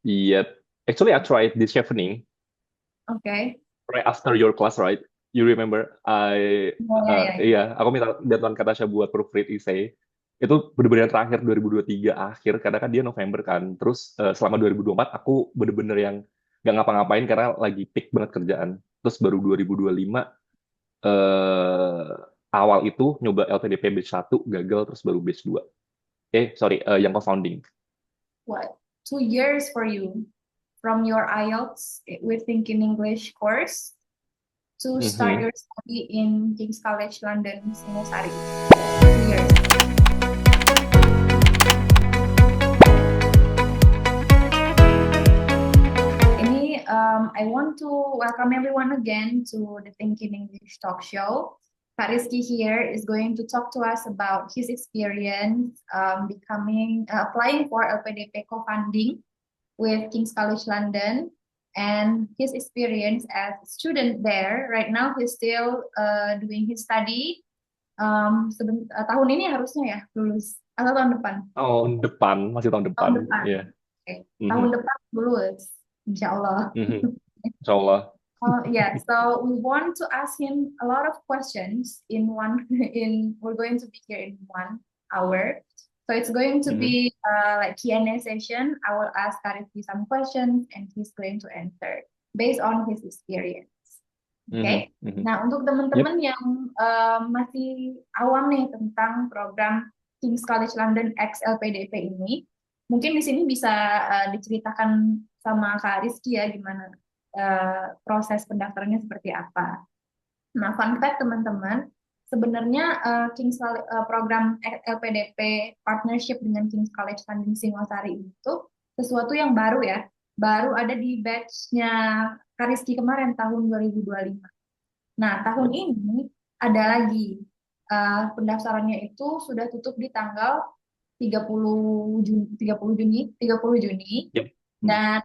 Yeah, actually I tried this chevening Oke. right after your class, right? You remember? Oh ya ya ya. Iya, aku minta deadline Katasha buat proofread essay. Itu bener-bener yang terakhir 2023 akhir, karena kan dia November kan. Terus selama 2024 aku bener-bener yang nggak ngapa-ngapain karena lagi peak banget kerjaan. Terus baru 2025 eh, awal itu nyoba LPDP batch 1 gagal, terus baru batch 2. Sorry, yang co-founding. What? 2 years for you from your IELTS with Thinking English course to start Mhm. your study in King's College London, Singosari. 2 years. Ini, I want to welcome everyone again to the Thinking English talk show. Pak Rizky here is going to talk to us about his experience applying for LPDP co-funding with King's College London and his experience as a student there. Right now he's still doing his study. Tahun ini harusnya ya lulus atau tahun depan? Tahun depan, masih tahun Tahun depan. depan. Iya. Oke. Mhm. Tahun depan lulus, insya Allah. Mhm. Insya Allah. Yeah, so we want to ask him a lot of questions in one in we're going to be here in 1 hour. So it's going to Mhm. be like Q&A session. I will ask Arifi some questions and he's going to answer based on his experience. Mhm. Oke. Mhm. Nah, untuk Yep. teman-teman yang masih awam nih tentang program King's College London X LPDP ini, mungkin di sini bisa diceritakan sama Kak Rizky ya gimana proses pendaftarannya seperti apa. Nah, fun fact teman-teman, sebenarnya program LPDP partnership dengan King's College London Singosari itu sesuatu yang baru ya, baru ada di batch-nya Kariski kemarin tahun 2025. Nah, tahun Yep. ini ada lagi pendaftarannya itu sudah tutup di tanggal 30 Juni, 30 Juni, 30 Juni Yep. Mhm. dan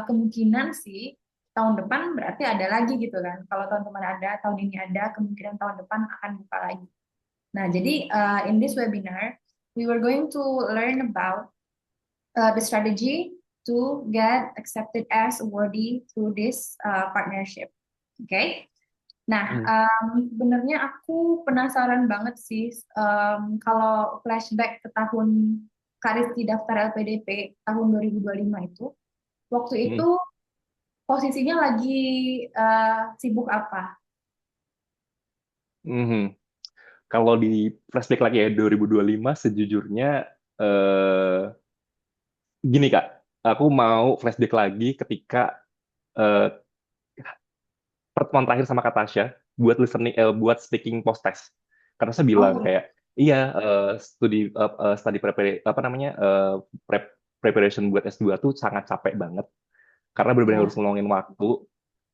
kemungkinan sih tahun depan berarti ada lagi gitu kan. Kalau tahun kemarin ada, tahun ini ada, kemungkinan tahun depan akan buka lagi. Nah, jadi in this webinar, we were going to learn about the strategy to get accepted as awardee through this partnership. Oke. Okay? Nah, Mhm. sebenarnya aku penasaran banget sih kalau flashback ke tahun Kariski daftar LPDP tahun 2025 itu. Waktu itu Mhm. posisinya lagi sibuk apa? Mhm. Kalau di flashback lagi ya 2025, sejujurnya eh gini Kak, aku mau flashback lagi ketika eh, pertemuan terakhir sama Kak Tasya buat speaking post test. Karena saya bilang Oh, kayak iya, study apa namanya, preparation buat S2 tuh sangat capek banget karena benar-benar ya. harus ngeluangin waktu,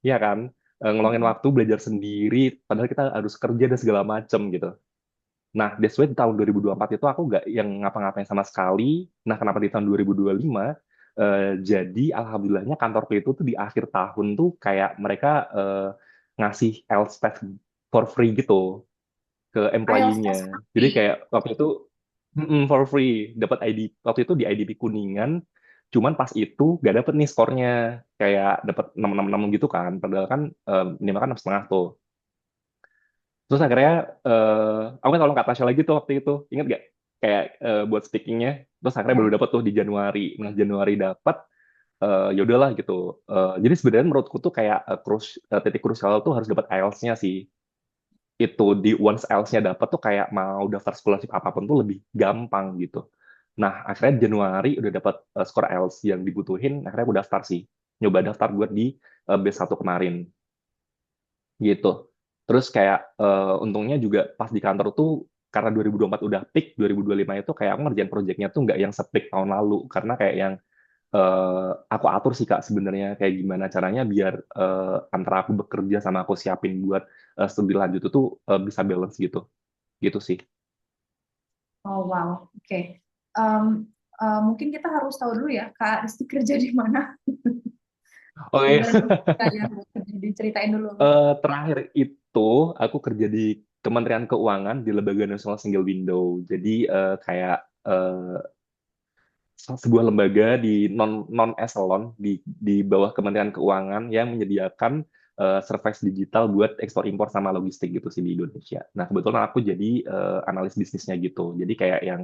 ya kan? Ngeluangin waktu belajar sendiri, padahal kita harus kerja dan segala macem gitu. Nah, that's why di tahun 2024 itu aku nggak yang ngapa-ngapain sama sekali. Nah, kenapa di tahun 2025? Jadi, alhamdulillahnya kantorku itu tuh di akhir tahun tuh kayak mereka ngasih IELTS test for free gitu ke IELTS test employee-nya. for Jadi free. kayak waktu itu for free, dapat ID waktu itu di IDP Kuningan. Cuman pas itu gak dapet nih skornya, kayak dapat 666 gitu kan. Padahal kan minimal kan 6,5 tuh. Terus akhirnya aku kan tolong Kak Tasya lagi tuh waktu itu, ingat gak? Kayak buat speakingnya. Terus akhirnya baru Ya. dapat tuh di Januari. Nah Januari dapat, ya udahlah gitu. Jadi sebenarnya menurutku tuh kayak titik krusial tuh harus dapat IELTS-nya sih. Itu di once IELTS-nya dapat tuh kayak mau daftar scholarship apapun tuh lebih gampang gitu. Nah akhirnya Januari udah dapat skor IELTS yang dibutuhin. Akhirnya aku daftar sih. Nyoba daftar buat di B1 kemarin gitu. Terus kayak untungnya juga pas di kantor tuh karena 2024 udah peak, 2025 itu kayak aku ngerjain proyeknya tuh nggak yang sepik tahun lalu karena kayak yang aku atur sih Kak sebenarnya kayak gimana caranya biar antara aku bekerja sama aku siapin buat studi lanjut itu bisa balance gitu. Gitu sih. Oh, wow. Oke. Um, Mungkin kita harus tahu dulu ya, Kak Rizky kerja di mana? Oh iya. Boleh dulu nggak ya, diceritain dulu. Terakhir itu aku kerja di Kementerian Keuangan di Lembaga Nasional Single Window. Jadi kayak sebuah lembaga di non eselon di bawah Kementerian Keuangan yang menyediakan service digital buat ekspor impor sama logistik gitu sih di Indonesia. Nah kebetulan aku jadi analis bisnisnya gitu. Jadi kayak yang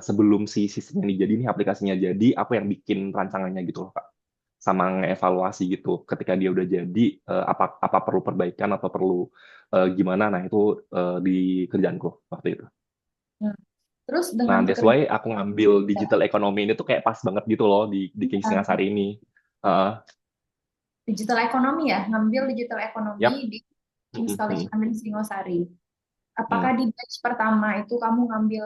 sebelum si sistemnya ini jadi nih aplikasinya jadi, aku yang bikin rancangannya gitu loh Kak. Sama ngevaluasi gitu. Ketika dia udah jadi apa apa perlu perbaikan atau perlu gimana. Nah itu di kerjaanku waktu itu. Hmm. Terus Nah, dengan that's pekerjaan why aku ngambil digital economy ini tuh kayak pas banget gitu loh di King Singasari ini. Heeh. digital ekonomi ya, ngambil digital Yap. ekonomi di King's Mm, College mm, London Singosari. mm. Apakah di batch pertama itu kamu ngambil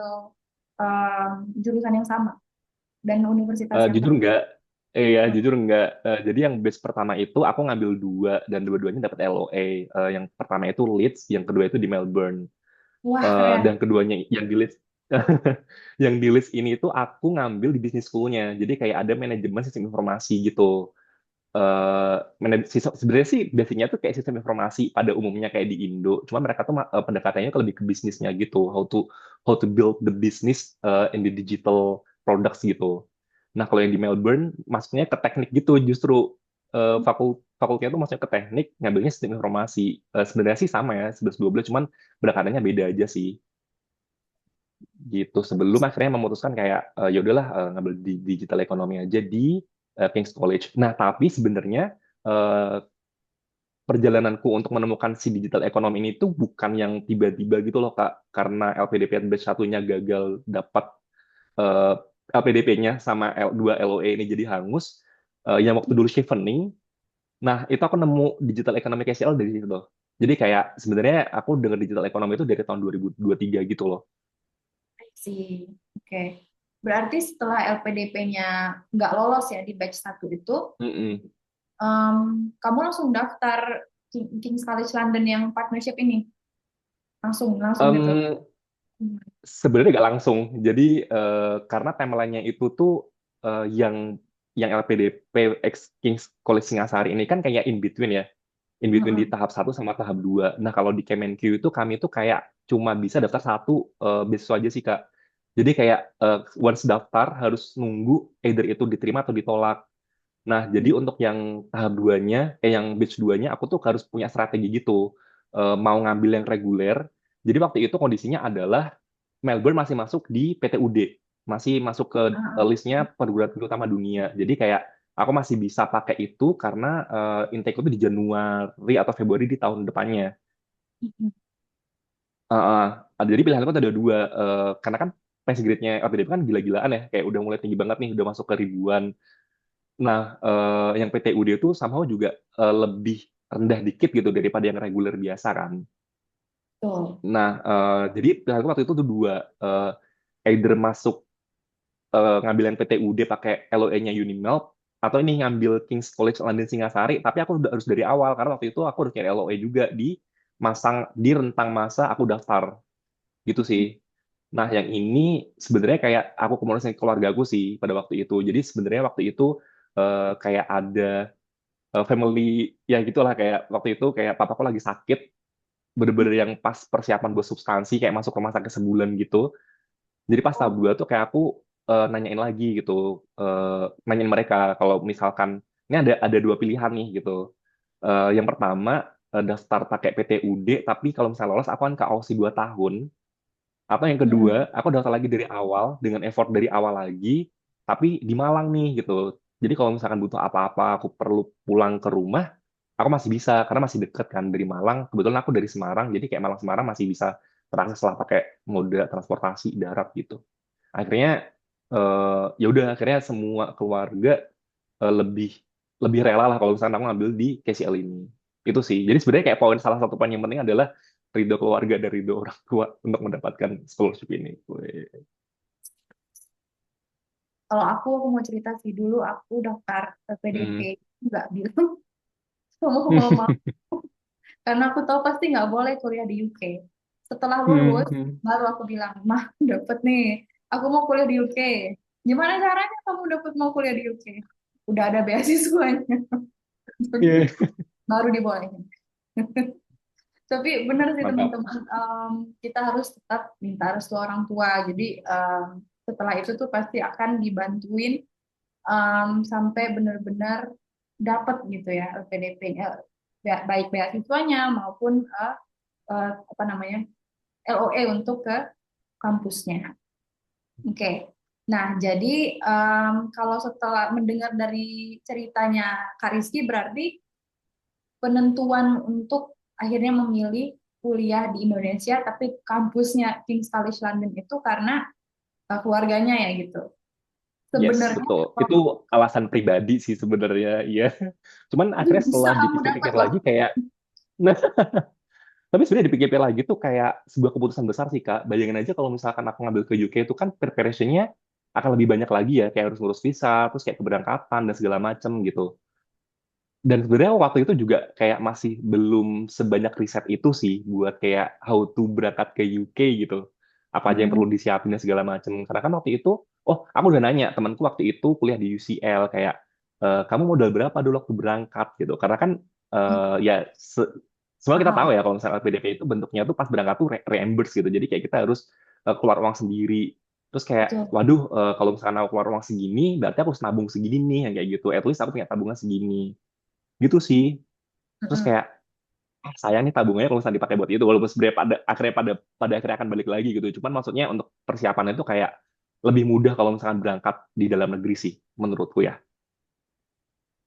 jurusan yang sama dan universitas yang Jujur sama? enggak, ya jujur enggak. Jadi yang batch pertama itu aku ngambil dua dan dua-duanya dapat LOA. Yang pertama itu Leeds, yang kedua itu di Melbourne. Wah, keren. Dan keduanya yang di Leeds, yang di Leeds ini itu aku ngambil di business school-nya. Jadi kayak ada manajemen sistem informasi gitu. Sebenarnya sih basicnya tuh kayak sistem informasi pada umumnya kayak di Indo. Cuma mereka tuh pendekatannya ke lebih ke bisnisnya gitu, how to build the business in the digital products gitu. Nah kalau yang di Melbourne masuknya ke teknik gitu, justru fakultasnya tuh masuknya ke teknik, ngambilnya sistem informasi. Sebenarnya sih sama ya, 11-12, cuman pendekatannya beda aja sih gitu. Sebelum akhirnya memutuskan kayak ya udahlah ngambil di digital ekonomi aja di King's College. Nah tapi sebenarnya eh, perjalananku untuk menemukan si digital ekonomi ini tuh bukan yang tiba-tiba gitu loh Kak, karena LPDP batch satunya gagal dapat eh, LPDP-nya sama dua LOE ini jadi hangus. Yang waktu dulu chevening, nah itu aku nemu digital ekonomi KCL dari situ loh. Jadi kayak sebenarnya aku dengar digital ekonomi itu dari tahun 2023 gitu loh. Sih. Oke. Berarti setelah LPDP-nya nggak lolos ya di batch satu itu, Mm-mm. em, kamu langsung daftar King's College London yang partnership ini? Langsung, langsung gitu. Em, Hmm. Sebenarnya nggak langsung. Jadi karena timelinenya itu tuh yang LPDP X Kings College Singasari ini kan kayak in between ya, in between di Mm-mm. tahap satu sama tahap dua. Nah kalau di Kemenq itu kami tuh kayak cuma bisa daftar satu beasiswa aja sih Kak. Jadi kayak once daftar harus nunggu either itu diterima atau ditolak. Nah, jadi untuk yang tahap duanya, yang batch duanya, aku tuh harus punya strategi gitu. Mau ngambil yang reguler. Jadi waktu itu kondisinya adalah Melbourne masih masuk di PTUD, masih masuk ke Ah, listnya perguruan tinggi utama dunia. Jadi kayak aku masih bisa pakai itu karena intake itu di Januari atau Februari di tahun depannya. mm-mm. Uh, jadi pilihanku tuh ada dua, karena kan pace grade-nya LPDP kan gila-gilaan ya, kayak udah mulai tinggi banget nih, udah masuk ke ribuan. Nah, yang PTUD itu somehow juga lebih rendah dikit gitu daripada yang reguler biasa kan. Betul. Nah, jadi pilihanku waktu itu tuh dua, either masuk ngambil yang PTUD pakai LOE-nya Unimelt, atau ini ngambil King's College London Singasari, tapi aku udah harus dari awal karena waktu itu aku harus cari LOE juga di rentang masa aku daftar gitu sih. Nah, yang ini sebenarnya kayak aku komunikasi ke keluarga aku sih pada waktu itu. Jadi sebenarnya waktu itu kayak ada family ya gitulah, kayak waktu itu kayak papaku lagi sakit, bener-bener yang pas persiapan buat substansi kayak masuk rumah sakit sebulan gitu. Jadi pas tahap Oh, dua tuh kayak aku nanyain lagi gitu, nanyain mereka kalau misalkan ini ada dua pilihan nih gitu. Yang pertama daftar pakai PTUD, tapi kalau misalnya lolos aku kan ke Aussie 2 tahun. Atau yang kedua, mm-mm. aku daftar lagi dari awal dengan effort dari awal lagi, tapi di Malang nih gitu. Jadi kalau misalkan butuh apa-apa, aku perlu pulang ke rumah, aku masih bisa karena masih deket kan dari Malang. Kebetulan aku dari Semarang, jadi kayak Malang Semarang masih bisa terakses lah pakai moda transportasi darat gitu. Akhirnya ya udah, akhirnya semua keluarga lebih lebih rela lah kalau misalkan aku ngambil di KCL ini. Itu sih. Jadi sebenarnya kayak salah satu poin yang penting adalah ridho keluarga dan ridho orang tua untuk mendapatkan scholarship ini. Weh. Kalau aku mau cerita sih dulu aku daftar ke PDP Hmm. nggak bilang kamu mau karena aku tahu pasti nggak boleh kuliah di UK. Setelah lulus, Hmm. baru aku bilang, Mah, dapet nih, aku mau kuliah di UK. Gimana caranya kamu dapet mau kuliah di UK? Udah ada beasiswanya, Yeah. baru dibolehin. Tapi benar sih Mantap. teman-teman, kita harus tetap minta restu orang tua. Jadi Setelah itu tuh pasti akan dibantuin sampai benar-benar dapat gitu ya LPDP, baik beasiswanya maupun apa namanya LOE untuk ke kampusnya. Oke. Nah, jadi kalau setelah mendengar dari ceritanya Kak Rizky, berarti penentuan untuk akhirnya memilih kuliah di Indonesia, tapi kampusnya King's College London itu karena keluarganya ya gitu. Yes, Sebenarnya betul. Itu alasan pribadi sih sebenarnya, iya. Cuman akhirnya bisa setelah kamu dapat dipikir-pikir loh. lagi kayak, nah, tapi sebenarnya dipikir-pikir lagi tuh kayak sebuah keputusan besar sih, Kak. Bayangin aja kalau misalkan aku ngambil ke UK itu kan preparation-nya akan lebih banyak lagi ya, kayak harus ngurus visa, terus kayak keberangkatan dan segala macem gitu. Dan sebenarnya waktu itu juga kayak masih belum sebanyak riset itu sih buat kayak how to berangkat ke UK gitu. Apa aja yang Mm-mm. perlu disiapin dan segala macem. Karena kan waktu itu, oh aku udah nanya temanku waktu itu kuliah di UCL kayak kamu modal berapa dulu waktu berangkat gitu. Karena kan ya semua kita tahu Mahal. ya kalau misalnya LPDP itu bentuknya tuh pas berangkat tuh reimburse gitu. Jadi kayak kita harus keluar uang sendiri. Terus kayak, Betul. waduh, kalau misalkan aku keluar uang segini, berarti aku harus nabung segini nih, yang kayak gitu. At least aku punya tabungan segini gitu sih. Terus Mm-mm. kayak sayang nih tabungannya kalau misalnya dipakai buat itu, walaupun sebenarnya pada akhirnya akan balik lagi gitu. Cuman maksudnya untuk persiapannya itu kayak lebih mudah kalau misalkan berangkat di dalam negeri sih menurutku ya.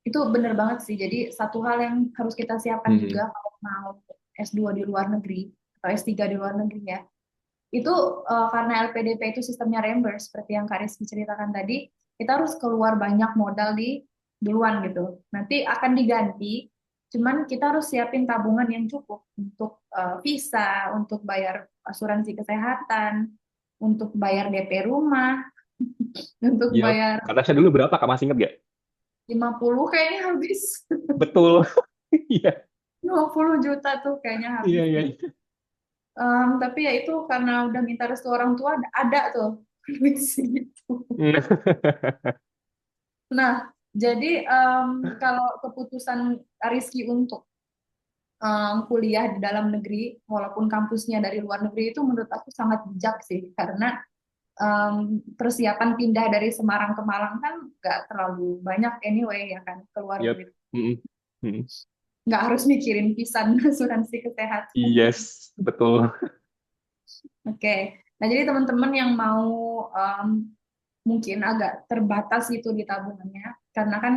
Itu benar banget sih. Jadi satu hal yang harus kita siapkan juga Hmm. kalau mau S2 di luar negeri atau S3 di luar negeri ya. Itu karena LPDP itu sistemnya reimburse seperti yang Kak Rizky ceritakan tadi, kita harus keluar banyak modal di duluan gitu. Nanti akan diganti, cuman kita harus siapin tabungan yang cukup untuk visa, untuk bayar asuransi kesehatan, untuk bayar DP rumah, untuk Iya, bayar kata dulu berapa Kak, masih inget gak? 50 kayaknya habis. Betul. Iya, 50 juta tuh kayaknya iya, habis iya. deh. Tapi ya itu karena udah minta restu orang tua ada tuh duit segitu. Nah, jadi kalau keputusan Rizky untuk kuliah di dalam negeri, walaupun kampusnya dari luar negeri itu menurut aku sangat bijak sih, karena persiapan pindah dari Semarang ke Malang kan nggak terlalu banyak anyway ya kan, keluar Yep. duit. Mm-mm. Mm. Nggak harus mikirin pisan asuransi kesehatan. Yes, betul. Oke, nah jadi teman-teman yang mau mungkin agak terbatas gitu di tabungannya, karena kan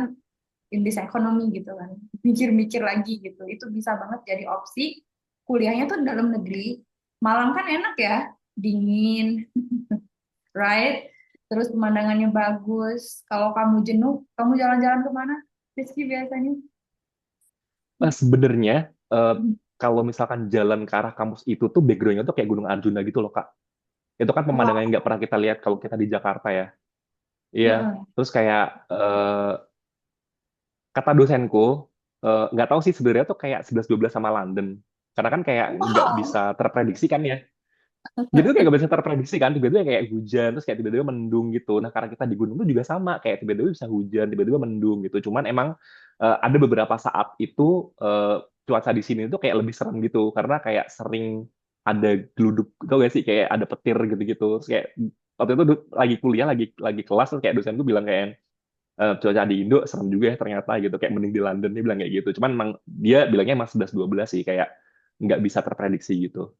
in this economy gitu kan, mikir-mikir lagi gitu, itu bisa banget jadi opsi kuliahnya tuh dalam negeri. Malang kan enak ya, dingin, right? Terus pemandangannya bagus. Kalau kamu jenuh, kamu jalan-jalan kemana? Rizky biasanya. Sebenarnya kalau misalkan jalan ke arah kampus itu tuh backgroundnya tuh kayak Gunung Arjuna gitu loh Kak. Itu kan pemandangan Wah, yang nggak pernah kita lihat kalau kita di Jakarta ya. Iya. heeh. Terus kayak kata dosenku, nggak tahu sih sebenarnya tuh kayak 11-12 sama London. Karena kan kayak nggak bisa Wow. terprediksi kan ya. Jadi tuh kayak nggak bisa terprediksi kan, tiba-tiba kayak hujan, terus kayak tiba-tiba mendung gitu. Nah karena kita di gunung tuh juga sama, kayak tiba-tiba bisa hujan, tiba-tiba mendung gitu. Cuman emang ada beberapa saat itu cuaca di sini tuh kayak lebih serem gitu, karena kayak sering ada geluduk, tau gak sih, kayak ada petir gitu-gitu. Terus kayak waktu itu lagi kuliah, lagi kelas, terus kayak dosenku bilang kayak cuaca di Indo serem juga ya ternyata gitu, kayak mending di London, dia bilang kayak gitu. Cuman emang dia bilangnya emang 11-12 sih, kayak nggak bisa terprediksi gitu.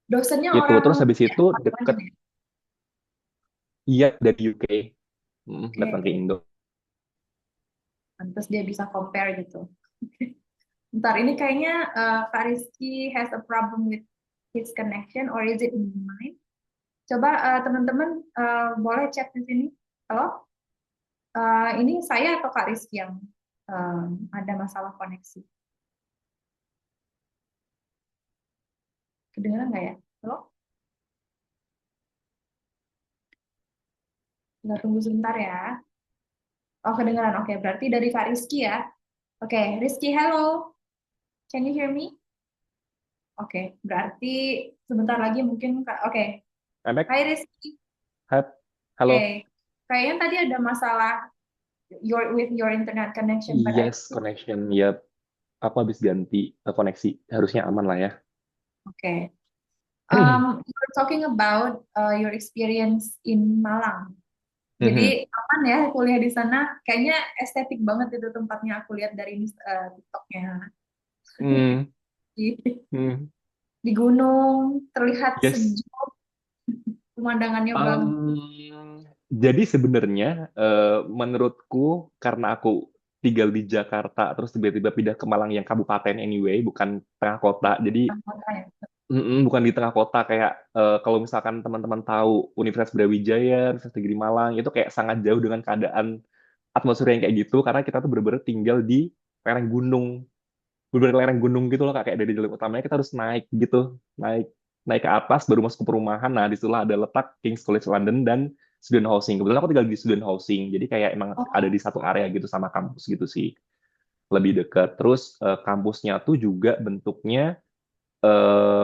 Dosennya Gitu. orang Terus habis ya, itu London deket, ya. iya dari UK, datang ke Oke, Indo. pantas dia bisa compare gitu. Bentar, ini kayaknya Kak Rizky has a problem with his connection or is it mine? Coba teman-teman boleh chat di sini. Halo, ini saya atau Kak Rizky yang ada masalah koneksi? Kedengeran nggak ya? Halo, kita tunggu sebentar ya. Oh, kedengeran. Oke, berarti dari Kak Rizky ya. Oke, Rizky, hello. Can you hear me? Oke, berarti sebentar lagi mungkin Oke, Emek, Hai Rizky. Oke, halo. kayaknya tadi ada masalah with your internet connection, but I Yes, connection. Ya, aku habis ganti koneksi. Harusnya aman lah ya. Oke. You're talking about your experience in Malang. Mhm. Jadi aman ya kuliah di sana. Kayaknya estetik banget itu tempatnya aku lihat dari TikToknya. Hmm, Di, hmm. di gunung terlihat Yes. sejuk, pemandangannya bagus. Jadi sebenarnya menurutku karena aku tinggal di Jakarta terus tiba-tiba pindah ke Malang yang kabupaten anyway, bukan tengah kota. Jadi Kota ya. bukan di tengah kota kayak kalau misalkan teman-teman tahu Universitas Brawijaya, Universitas Negeri Malang itu kayak sangat jauh dengan keadaan atmosfer yang kayak gitu karena kita tuh bener-bener tinggal di lereng gunung, bener-bener lereng gunung gitu loh Kak. Kayak dari jalan utamanya kita harus naik gitu, naik naik ke atas baru masuk ke perumahan. Nah, disitulah ada letak King's College London dan student housing. Kebetulan aku tinggal di student housing, jadi kayak emang ada Oh, di satu area gitu sama kampus gitu sih, lebih dekat. Terus kampusnya tuh juga bentuknya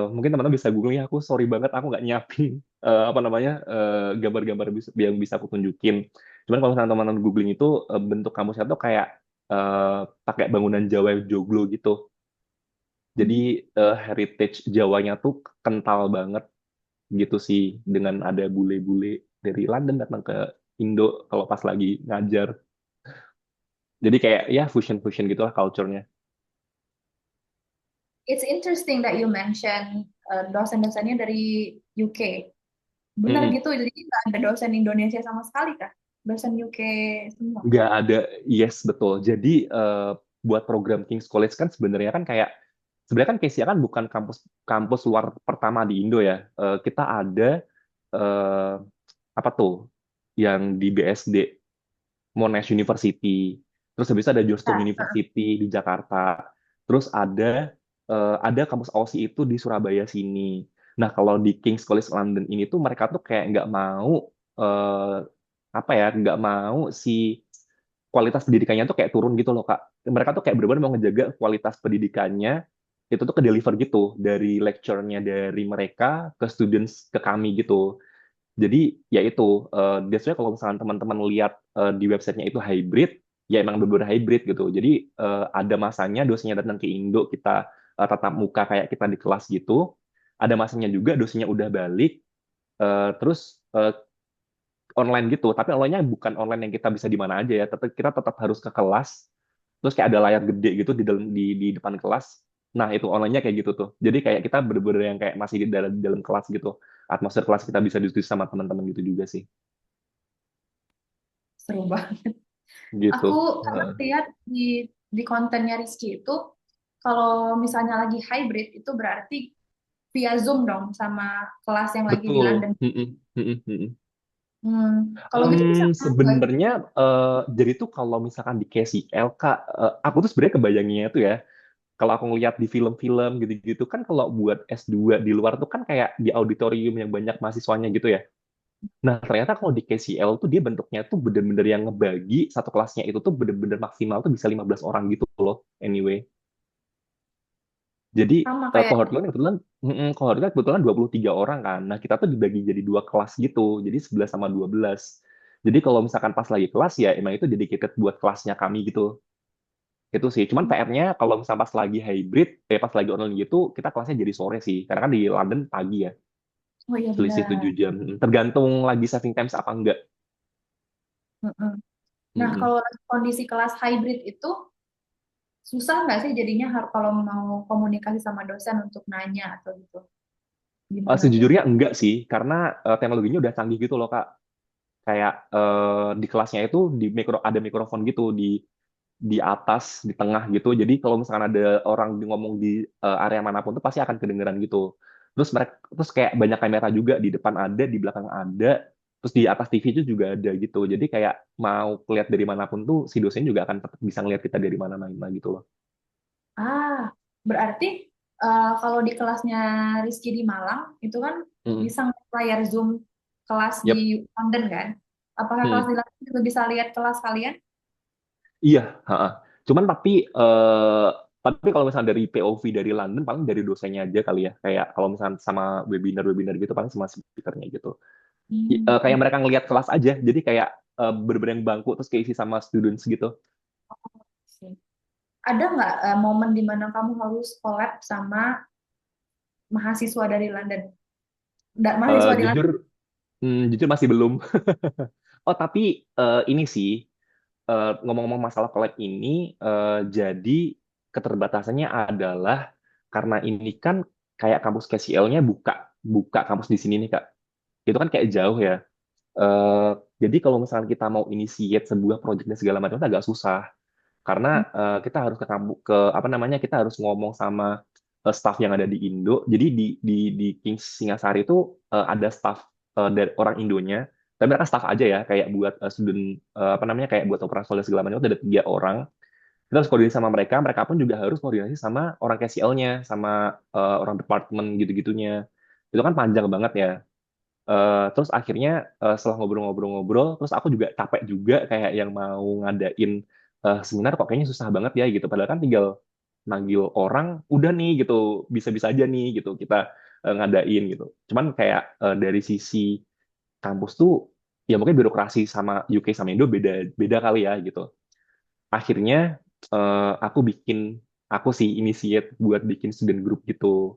mungkin teman-teman bisa googling ya, aku sorry banget aku nggak nyiapin apa namanya gambar-gambar yang bisa aku tunjukin. Cuman kalau misalnya teman-teman googling itu bentuk kampusnya tuh kayak pakai bangunan Jawa yang joglo gitu. Jadi heritage Jawanya tuh kental banget gitu sih, dengan ada bule-bule dari London datang ke Indo kalau pas lagi ngajar. Jadi kayak ya fusion-fusion gitulah culture-nya. it's interesting that you mention dosen-dosennya dari UK. Benar Mm-mm. gitu, jadi nggak ada dosen Indonesia sama sekali kah? Dosen UK semua. Nggak ada, yes betul. Jadi buat program King's College kan sebenarnya kan kayak sebenarnya kan Kesia kan bukan kampus kampus luar pertama di Indo ya. Kita ada eh, apa tuh yang di BSD, Monash University. Terus habis itu ada Georgetown Nah, University di Jakarta. Terus ada kampus Aussie itu di Surabaya sini. Nah, kalau di King's College London ini tuh mereka tuh kayak nggak mau eh, apa ya, nggak mau si kualitas pendidikannya tuh kayak turun gitu loh, Kak. Mereka tuh kayak benar-benar mau ngejaga kualitas pendidikannya itu tuh ke deliver gitu dari lecture-nya dari mereka ke students ke kami gitu. Jadi ya itu, biasanya kalau misalnya teman-teman lihat di websitenya itu hybrid, ya emang bener-bener hybrid gitu. Jadi ada masanya dosennya datang ke Indo, kita tatap muka kayak kita di kelas gitu. Ada masanya juga dosennya udah balik, terus online gitu. Tapi online-nya bukan online yang kita bisa di mana aja ya. Tetap kita tetap harus ke kelas. Terus kayak ada layar gede gitu di depan kelas. Nah, itu online-nya kayak gitu tuh. Jadi kayak kita bener-bener yang kayak masih di dalam kelas gitu. Atmosfer kelas kita bisa diskusi sama teman-teman gitu juga sih. seru banget. Gitu. Aku pernah Heeh. lihat di kontennya Rizky itu, kalau misalnya lagi hybrid itu berarti via Zoom dong sama kelas yang lagi di Betul. London. Mm-mm, mm-mm, mm-mm. Kalau gitu bisa masuk nggak sih? Sebenarnya jadi tuh kalau misalkan di KCL Kak, aku tuh sebenarnya kebayanginnya tuh ya, kalau aku ngeliat di film-film gitu-gitu kan kalau buat S2 di luar tuh kan kayak di auditorium yang banyak mahasiswanya gitu ya. Nah, ternyata kalau di KCL tuh dia bentuknya tuh bener-bener yang ngebagi satu kelasnya itu tuh bener-bener maksimal tuh bisa 15 orang gitu loh. Anyway. Jadi Sama kayak cohort gue nih kebetulan cohort gue kebetulan 23 orang kan. Nah, kita tuh dibagi jadi dua kelas gitu. Jadi 11 sama 12. Jadi kalau misalkan pas lagi kelas ya emang itu dedicated buat kelasnya kami gitu. Itu sih. Cuman PR-nya kalau misalnya pas lagi hybrid, pas lagi online gitu, kita kelasnya jadi sore sih. Karena kan di London pagi ya, oh iya selisih benar. 7 jam. Tergantung lagi saving times apa enggak. Mm-mm. Nah, Mm-mm. kalau kondisi kelas hybrid itu susah nggak sih jadinya kalau mau komunikasi sama dosen untuk nanya atau gitu? Gimana tuh? Sejujurnya enggak sih, karena teknologinya udah canggih gitu loh, Kak. Kayak di kelasnya itu ada mikrofon gitu di atas, di tengah gitu. Jadi kalau misalkan ada orang ngomong di area manapun tuh pasti akan kedengeran gitu. Terus kayak banyak kamera juga di depan ada, di belakang ada, terus di atas TV itu juga ada gitu. Jadi kayak mau lihat dari manapun tuh si dosen juga akan tetap bisa ngeliat kita dari mana-mana gitu loh. Ah, berarti kalau di kelasnya Rizky di Malang itu kan Mm. bisa ngeliat layar Zoom kelas di Yep. London kan? Apakah kelas Mm. di London juga bisa lihat kelas kalian? Iya, ha-ha. Cuman tapi kalau misalnya dari POV dari London paling dari dosennya aja kali ya. Kayak kalau misalnya sama webinar-webinar gitu paling sama speakernya gitu. Kayak Hmm. mereka ngelihat kelas aja. Jadi kayak bener-bener yang bangku terus keisi sama students gitu. Sih. Ada nggak momen di mana kamu harus collab sama mahasiswa dari London? Mahasiswa di Jujur, jujur masih belum. Oh, tapi ini sih, ngomong-ngomong masalah collab ini, jadi keterbatasannya adalah karena ini kan kayak kampus KCL-nya buka buka kampus di sini nih Kak. Itu kan kayak jauh ya. Eh, jadi kalau misalnya kita mau initiate sebuah project dan segala macam itu agak susah karena kita harus ke apa namanya, kita harus ngomong sama staff yang ada di Indo. Jadi di Kings Singasari itu ada staff dari orang Indonya, tapi mereka staff aja ya, kayak buat student apa namanya, kayak buat operasional dan segala macam itu ada 3 orang. Kita harus koordinasi sama mereka, mereka pun juga harus koordinasi sama orang KCL-nya, sama orang departemen gitu-gitunya. Itu kan panjang banget ya. Terus akhirnya setelah ngobrol-ngobrol-ngobrol, terus aku juga capek juga kayak yang mau ngadain seminar kok kayaknya susah banget ya gitu. Padahal kan tinggal manggil orang, udah nih gitu, bisa-bisa aja nih gitu kita ngadain gitu. Cuman kayak dari sisi kampus tuh ya mungkin birokrasi sama UK sama Indo beda beda kali ya gitu. Akhirnya aku aku sih initiate buat bikin student group gitu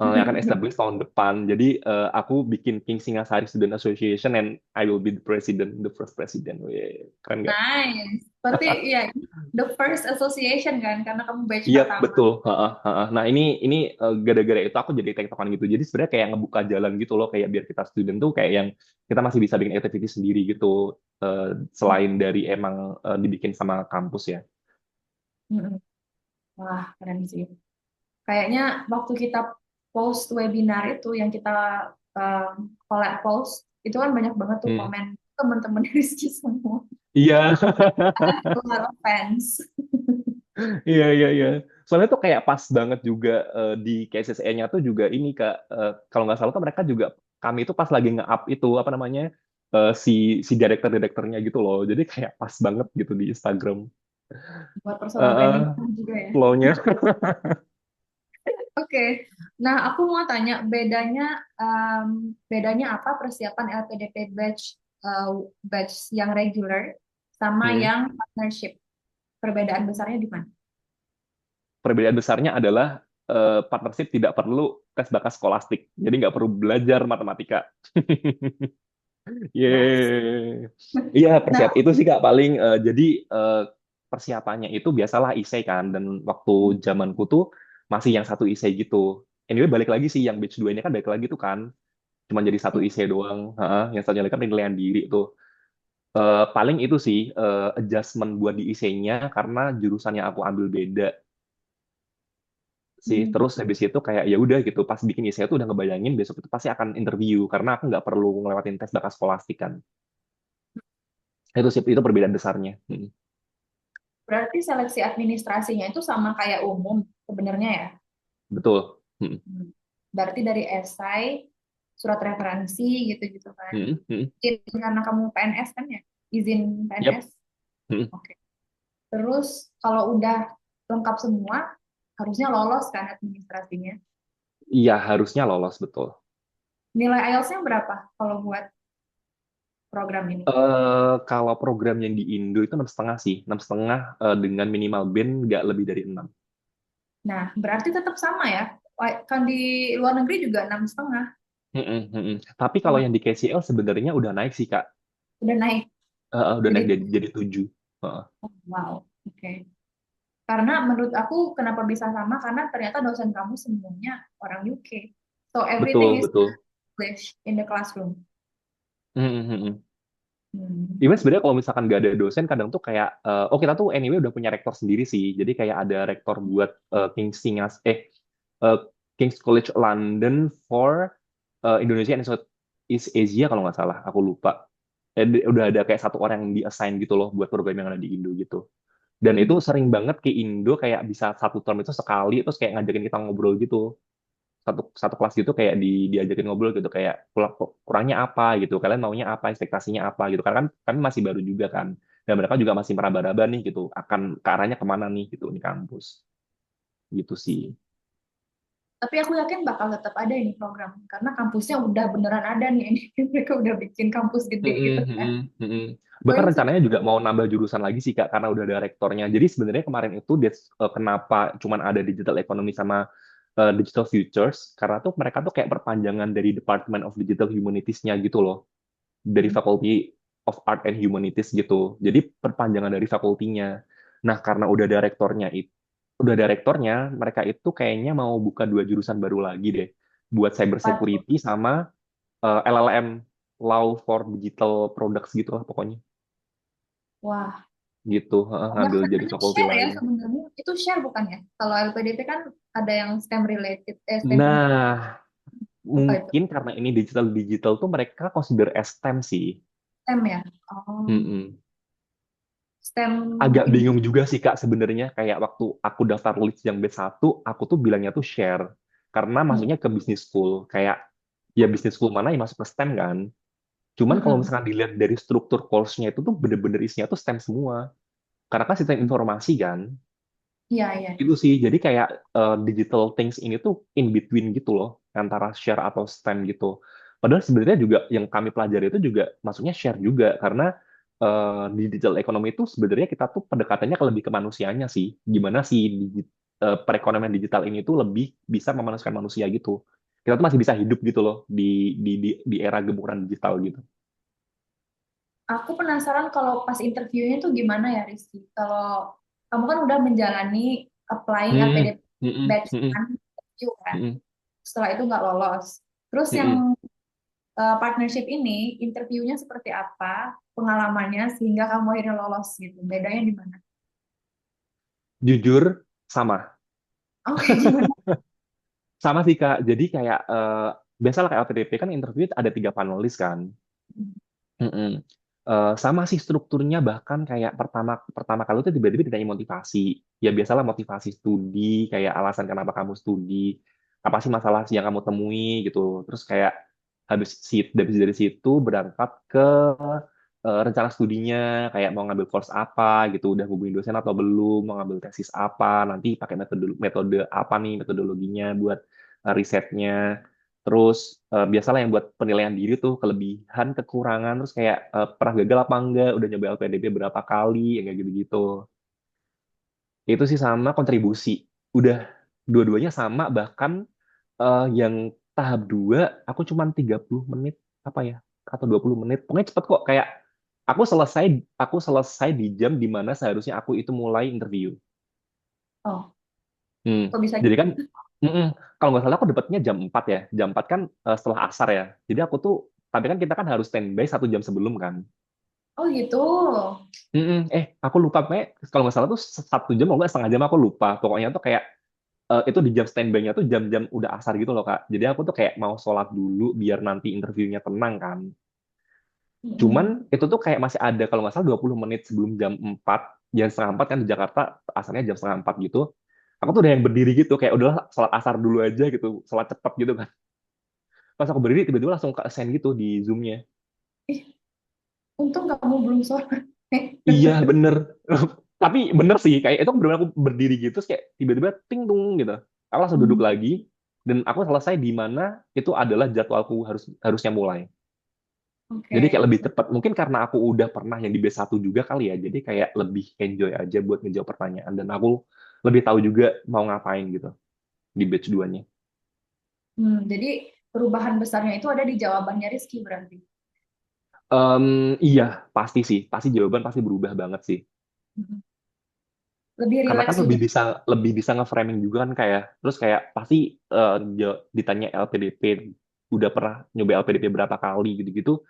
yang akan establish tahun depan. Jadi aku bikin King Singasari Student Association and I will be the president, the first president. Wih, keren nggak? Nice. Berarti ya the first association kan karena kamu batch Iya, pertama. betul. Heeh, heeh. Nah, ini gara-gara itu aku jadi tektokan gitu. Jadi sebenarnya kayak ngebuka jalan gitu loh, kayak biar kita student tuh kayak yang kita masih bisa bikin activity sendiri gitu, selain dari emang dibikin sama kampus ya. Mm-mm. Wah, keren sih. Kayaknya waktu kita post webinar itu yang kita collab post itu kan banyak banget tuh Hmm. komen teman-teman Rizky semua. Iya, A lot of fans. iya, iya, iya. Soalnya tuh kayak pas banget juga di KSSE-nya tuh juga ini Kak, kalau nggak salah tuh mereka juga, kami itu pas lagi nge-up itu apa namanya, si si director-directornya gitu loh. Jadi kayak pas banget gitu di Instagram. Buat personal branding Eh, juga ya. flow-nya. Oke, nah aku mau tanya bedanya apa persiapan LPDP batch yang regular sama Hmm. yang partnership? Perbedaan besarnya di mana? Perbedaan besarnya adalah partnership tidak perlu tes bakas skolastik. Jadi nggak perlu belajar matematika. Yes. Yeay. Iya, Nah, itu sih Kak paling. Jadi persiapannya itu biasalah isai kan. Dan waktu zamanku tuh masih yang satu isai gitu. Anyway, balik lagi sih yang batch 2 ini kan balik lagi tuh kan. Cuma jadi satu isai doang. Heeh, yang satunya lagi kan penilaian diri tuh. Paling itu sih adjustment buat di isainya karena jurusan yang aku ambil beda sih. hmm, Terus habis itu kayak ya udah gitu, pas bikin essay tuh udah ngebayangin besok itu pasti akan interview karena aku nggak perlu ngelewatin tes bakas skolastik kan. Itu sih, itu perbedaan besarnya. berarti seleksi administrasinya itu sama kayak umum sebenarnya ya? Betul. Hmm. Hmm. Berarti dari esai, surat referensi gitu-gitu kan? Hmm. Hmm. Izin karena kamu PNS kan ya? Izin PNS? Yep. Hmm. Oke. Terus kalau udah lengkap semua, harusnya lolos kan administrasinya. Iya, harusnya lolos betul. Nilai IELTS-nya berapa kalau buat program ini? Kalau program yang di Indo itu 6,5 sih, 6,5 dengan minimal band nggak lebih dari 6. Nah, berarti tetap sama ya? Kan di luar negeri juga 6,5. Tapi kalau Wah, yang di KCL sebenarnya udah naik sih Kak. udah naik. Udah Jadi, naik jadi 7. oh, wow. Oke. Karena menurut aku kenapa bisa sama? Karena ternyata dosen kamu semuanya orang UK. So everything Betul, is betul. English in the classroom. Hmm. Hmm. Hmm. Even sebenarnya kalau misalkan nggak ada dosen, kadang tuh kayak, oh kita tuh anyway udah punya rektor sendiri sih. Jadi kayak ada rektor buat eh, King's College London for Indonesia and Southeast Asia kalau nggak salah, aku lupa. Udah ada kayak satu orang yang di-assign gitu loh buat program yang ada di Indo gitu. Dan itu sering banget ke Indo kayak bisa satu term itu sekali, terus kayak ngajakin kita ngobrol gitu satu satu kelas gitu kayak diajakin ngobrol gitu kayak kurangnya apa gitu, kalian maunya apa, ekspektasinya apa gitu, karena kan kami masih baru juga kan, dan mereka juga masih meraba-raba nih gitu akan ke arahnya kemana nih gitu di kampus gitu sih. Tapi aku yakin bakal tetap ada ini program karena kampusnya udah beneran ada nih ini. Mereka udah bikin kampus gede Mm-mm, gitu kan. mm-mm, mm-mm. Bahkan Going to rencananya juga mau nambah jurusan lagi sih Kak, karena udah ada rektornya. Jadi sebenarnya kemarin itu kenapa cuman ada digital economy sama Digital Futures karena tuh mereka tuh kayak perpanjangan dari Department of Digital Humanities-nya gitu loh, dari Hmm. Faculty of Art and Humanities gitu. Jadi perpanjangan dari fakultinya. Nah, karena udah ada rektornya, mereka itu kayaknya mau buka dua jurusan baru lagi deh, buat cyber Waduh. security sama LLM, Law for Digital Products gitu lah pokoknya. Wah, Gitu, banyak ngambil jadi fakulti share ya lain. sebenarnya. Itu share bukan ya? Kalau LPDP kan ada yang STEM related, STEM Nah, apa itu? mungkin karena ini digital tuh mereka consider as STEM sih. STEM ya? Oh, Mm-mm. STEM Agak ini. bingung juga sih Kak sebenarnya, kayak waktu aku daftar list yang B1, aku tuh bilangnya tuh share. Karena Hmm. masuknya ke business school. Kayak ya business school mana yang masuk ke STEM kan. Cuman kalau Mm-mm. misalkan dilihat dari struktur course-nya itu tuh bener-bener isinya tuh STEM semua. Karena kan sistem informasi kan. Iya, iya. Itu sih, jadi kayak digital things ini tuh in between gitu loh, antara share atau STEM gitu. Padahal sebenarnya juga yang kami pelajari itu juga masuknya share juga, karena di digital economy itu sebenarnya kita tuh pendekatannya ke lebih ke manusianya sih. Gimana sih perekonomian digital ini tuh lebih bisa memanusiakan manusia gitu. Kita tuh masih bisa hidup gitu loh di era gempuran digital gitu. Aku penasaran kalau pas interviewnya tuh gimana ya, Rizky? Kalau kamu kan udah menjalani applying Hmm, LPDP mm-mm, batch mm-mm, kan, interview kan. mm-mm, Setelah itu nggak lolos. Terus yang mm-mm. partnership ini, interviewnya seperti apa, pengalamannya sehingga kamu akhirnya lolos gitu. Bedanya di mana? Jujur sama. Oke, gimana? Sama sih Kak. Jadi kayak biasalah kayak LPDP kan interview ada 3 panelis kan. Mm-mm. Sama sih strukturnya, bahkan kayak pertama pertama kali itu tiba-tiba ditanya motivasi. Ya biasalah motivasi studi, kayak alasan kenapa kamu studi, apa sih masalah sih yang kamu temui gitu. Terus kayak dari situ berangkat ke rencana studinya, kayak mau ngambil course apa gitu, udah hubungi dosen atau belum, mau ngambil tesis apa, nanti pakai metode metode apa nih metodologinya buat risetnya. Terus biasalah yang buat penilaian diri tuh kelebihan, kekurangan, terus kayak pernah gagal apa enggak, udah nyoba LPDP berapa kali, yang kayak gitu-gitu. Itu sih sama kontribusi. Udah dua-duanya sama, bahkan yang tahap 2 aku cuman 30 menit apa ya, atau 20 menit. Pokoknya cepet kok, kayak aku selesai aku selesai di jam dimana seharusnya aku itu mulai interview. Oh, Hmm. kok bisa Jadi gitu? kan, kalau nggak salah aku dapatnya jam 4 ya. Jam 4 kan setelah asar ya. Jadi aku tuh, tapi kan kita kan harus standby 1 jam sebelum kan. Oh gitu. Aku lupa, kayak kalau nggak salah tuh 1 jam, kalau nggak setengah jam, aku lupa. Pokoknya tuh kayak itu di jam standby-nya tuh jam-jam udah asar gitu loh Kak. Jadi aku tuh kayak mau sholat dulu biar nanti interviewnya tenang kan. Cuman Mm-mm. itu tuh kayak masih ada kalau nggak salah 20 menit sebelum jam 4, jam 3:30 kan di Jakarta, asalnya jam 3:30 gitu. Aku tuh udah yang berdiri gitu, kayak udahlah sholat asar dulu aja gitu, sholat cepet gitu kan. Pas aku berdiri tiba-tiba langsung ke assign gitu di Zoom-nya. Ih, untung kamu belum sore. Iya bener. Tapi bener sih, kayak itu bener aku berdiri gitu, terus kayak tiba-tiba ting tung gitu. Aku langsung duduk Hmm, lagi, dan aku selesai di mana itu adalah jadwalku harusnya mulai. Jadi kayak oke. lebih cepat. Mungkin karena aku udah pernah yang di B1 juga kali ya. Jadi kayak lebih enjoy aja buat ngejawab pertanyaan. Dan aku lebih tahu juga mau ngapain gitu di batch 2-nya. Jadi perubahan besarnya itu ada di jawabannya Rizky berarti. Iya, pasti sih. Pasti jawaban pasti berubah banget sih. Mhm. Lebih Karena kan rileks juga. lebih bisa nge-framing juga kan, kayak terus kayak pasti ditanya LPDP, udah pernah nyoba LPDP berapa kali gitu-gitu.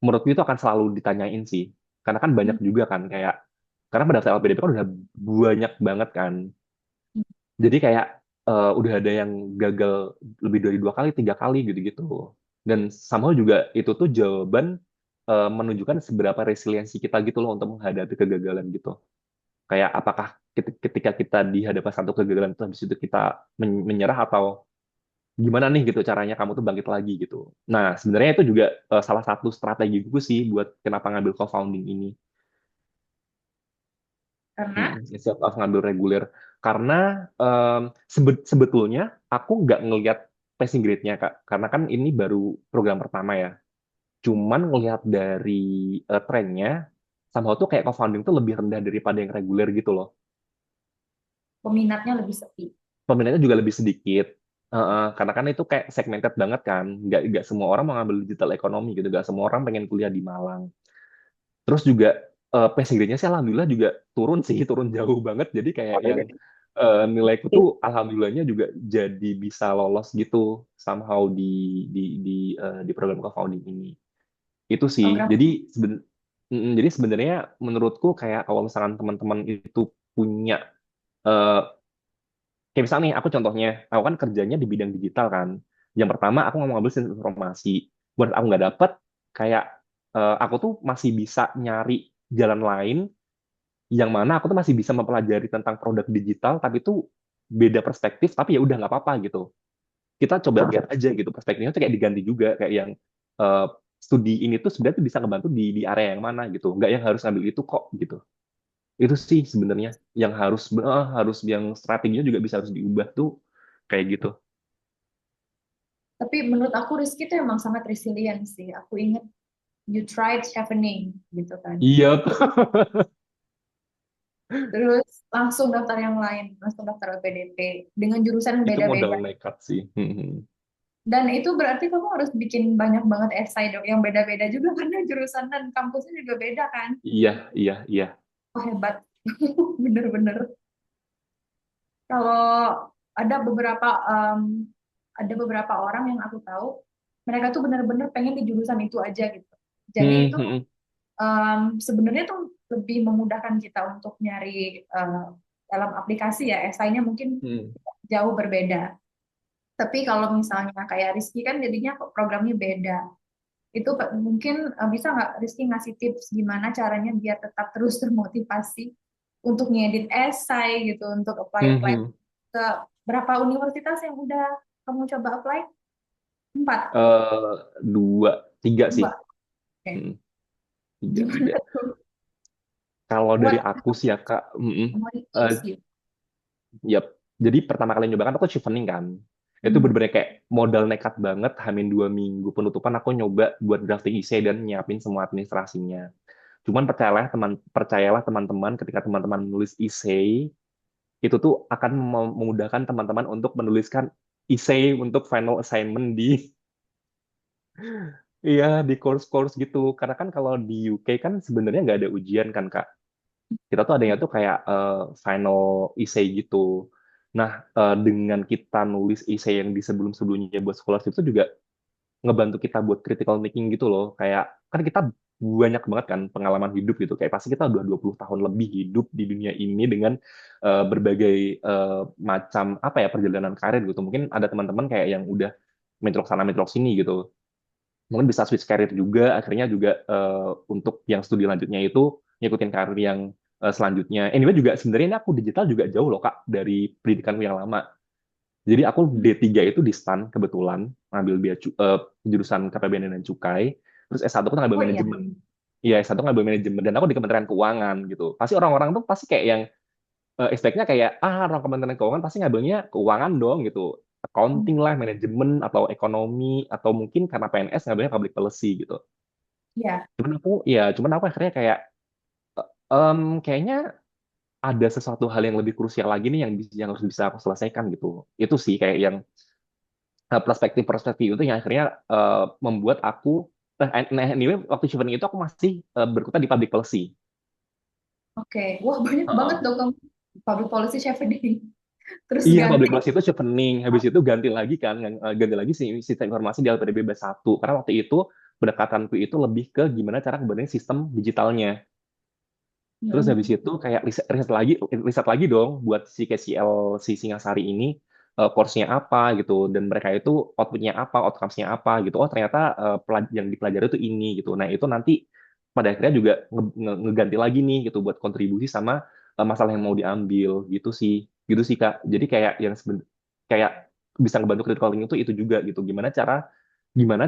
Menurutku itu akan selalu ditanyain sih. Karena kan banyak juga kan, kayak karena pada saat LPDP kan udah banyak banget kan. Jadi kayak udah ada yang gagal lebih dari 2 kali, 3 kali gitu-gitu. Dan somehow juga itu tuh jawaban menunjukkan seberapa resiliensi kita gitu loh untuk menghadapi kegagalan gitu. Kayak apakah ketika kita dihadapan satu kegagalan terus habis itu kita menyerah, atau gimana nih gitu caranya kamu tuh bangkit lagi gitu. Nah, sebenarnya itu juga salah satu strategi gue sih buat kenapa ngambil co-founding ini. Karena Instead of ngambil reguler, karena sebetulnya aku nggak ngelihat passing grade-nya Kak, karena kan ini baru program pertama ya. Cuman ngelihat dari trennya, somehow tuh kayak co-founding tuh lebih rendah daripada yang reguler gitu loh. peminatnya lebih sepi. Peminatnya juga lebih sedikit. Karena kan itu kayak segmented banget kan, nggak semua orang mau ngambil digital ekonomi gitu, nggak semua orang pengen kuliah di Malang. Terus juga PSGD-nya sih alhamdulillah juga turun sih, turun jauh banget. Jadi kayak yang nilaiku tuh alhamdulillahnya juga jadi bisa lolos gitu somehow di program co-founding ini. Itu sih. program. Jadi sebenarnya menurutku kayak kalau misalkan teman-teman itu punya eh, kayak misalnya nih aku contohnya, aku kan kerjanya di bidang digital kan. Yang pertama aku nggak mau ngambil sistem informasi. Buat aku nggak dapet, kayak aku tuh masih bisa nyari jalan lain yang mana aku tuh masih bisa mempelajari tentang produk digital, tapi tuh beda perspektif, tapi ya udah nggak apa-apa gitu. Kita coba lihat aja gitu perspektifnya tuh kayak diganti juga, kayak yang eh, studi ini tuh sebenarnya tuh bisa ngebantu di area yang mana gitu, nggak yang harus ngambil itu kok gitu. Itu sih sebenarnya yang harus yang strateginya juga bisa harus diubah tuh kayak gitu. Tapi menurut aku Rizky itu emang sangat resilient sih. Aku inget you tried chevening gitu kan. Iya, Terus langsung daftar yang lain, langsung daftar LPDP dengan jurusan yang itu modal beda-beda. nekat sih. Dan itu berarti kamu harus bikin banyak banget esai dong yang beda-beda juga karena jurusan dan kampusnya juga beda kan. Iya, iya, iya. Oh hebat, bener-bener. Kalau ada beberapa orang yang aku tahu, mereka tuh bener-bener pengen di jurusan itu aja gitu. Jadi Hmm, itu hmm, sebenarnya tuh lebih memudahkan kita untuk nyari dalam aplikasi ya, esainya mungkin hmm, jauh berbeda. Tapi kalau misalnya kayak Rizky kan jadinya programnya beda. Itu mungkin bisa nggak Rizky ngasih tips gimana caranya biar tetap terus termotivasi untuk ngedit esai gitu, untuk hmm, apply-apply hmm. ke berapa universitas yang udah kamu coba apply? 4, Eh, dua, tiga sih. 2. Oke. Hmm, tiga, Gimana tiga. tuh? Kalau dari What aku sih ya Kak, eh, motivates you? yap. Jadi pertama kali nyoba kan aku chevening kan. Itu Hmm. bener-bener kayak modal nekat banget, hamin 2 minggu penutupan aku nyoba buat drafting essay dan nyiapin semua administrasinya. Cuman percayalah teman-teman, ketika teman-teman menulis essay, itu tuh akan memudahkan teman-teman untuk menuliskan essay untuk final assignment di iya di course-course gitu. Karena kan kalau di UK kan sebenarnya nggak ada ujian kan Kak. Kita tuh adanya tuh kayak final essay gitu. Nah, dengan kita nulis essay yang di sebelum-sebelumnya buat scholarship itu juga ngebantu kita buat critical thinking gitu loh. Kayak kan kita banyak banget kan pengalaman hidup gitu. Kayak pasti kita udah 20 tahun lebih hidup di dunia ini dengan berbagai macam apa ya perjalanan karir gitu. Mungkin ada teman-teman kayak yang udah mencolok sana mencolok sini gitu. Mungkin bisa switch karir juga, akhirnya juga untuk yang studi lanjutnya itu ngikutin karir yang selanjutnya. Anyway juga sebenarnya ini aku digital juga jauh loh Kak dari pendidikanku yang lama. Jadi aku D3 itu di STAN kebetulan ngambil jurusan KPBN dan Cukai, terus S1 aku ngambil Oh iya. manajemen. Iya, S1 ngambil manajemen dan aku di Kementerian Keuangan gitu. Pasti orang-orang tuh pasti kayak yang expect-nya kayak orang Kementerian Keuangan pasti ngambilnya keuangan dong gitu. Accounting lah, manajemen atau ekonomi atau mungkin karena PNS ngambilnya public policy gitu. Iya. Cuman aku akhirnya kayak kayaknya ada sesuatu hal yang lebih krusial lagi nih yang harus bisa aku selesaikan gitu. Itu sih kayak yang perspektif-perspektif itu yang akhirnya membuat aku anyway waktu chevening itu aku masih berkutat di public policy. Oke. Wah, banyak banget Heeh. dong kamu public policy chef ini. Terus Iya, ganti. public policy itu chevening, habis itu ganti lagi kan, ganti lagi sih sistem informasi di LPDB B1. Karena waktu itu pendekatanku itu lebih ke gimana cara ngebenerin sistem digitalnya. Terus habis Hmm. itu kayak riset lagi dong buat si KCL si Singasari ini course-nya apa gitu dan mereka itu output-nya apa, outcomes-nya apa gitu. Oh ternyata yang dipelajari itu ini gitu. Nah itu nanti pada akhirnya juga ngeganti lagi nih gitu buat kontribusi sama masalah yang mau diambil gitu sih. Gitu sih Kak. Jadi kayak kayak bisa ngebantu critical thinking itu juga gitu. Gimana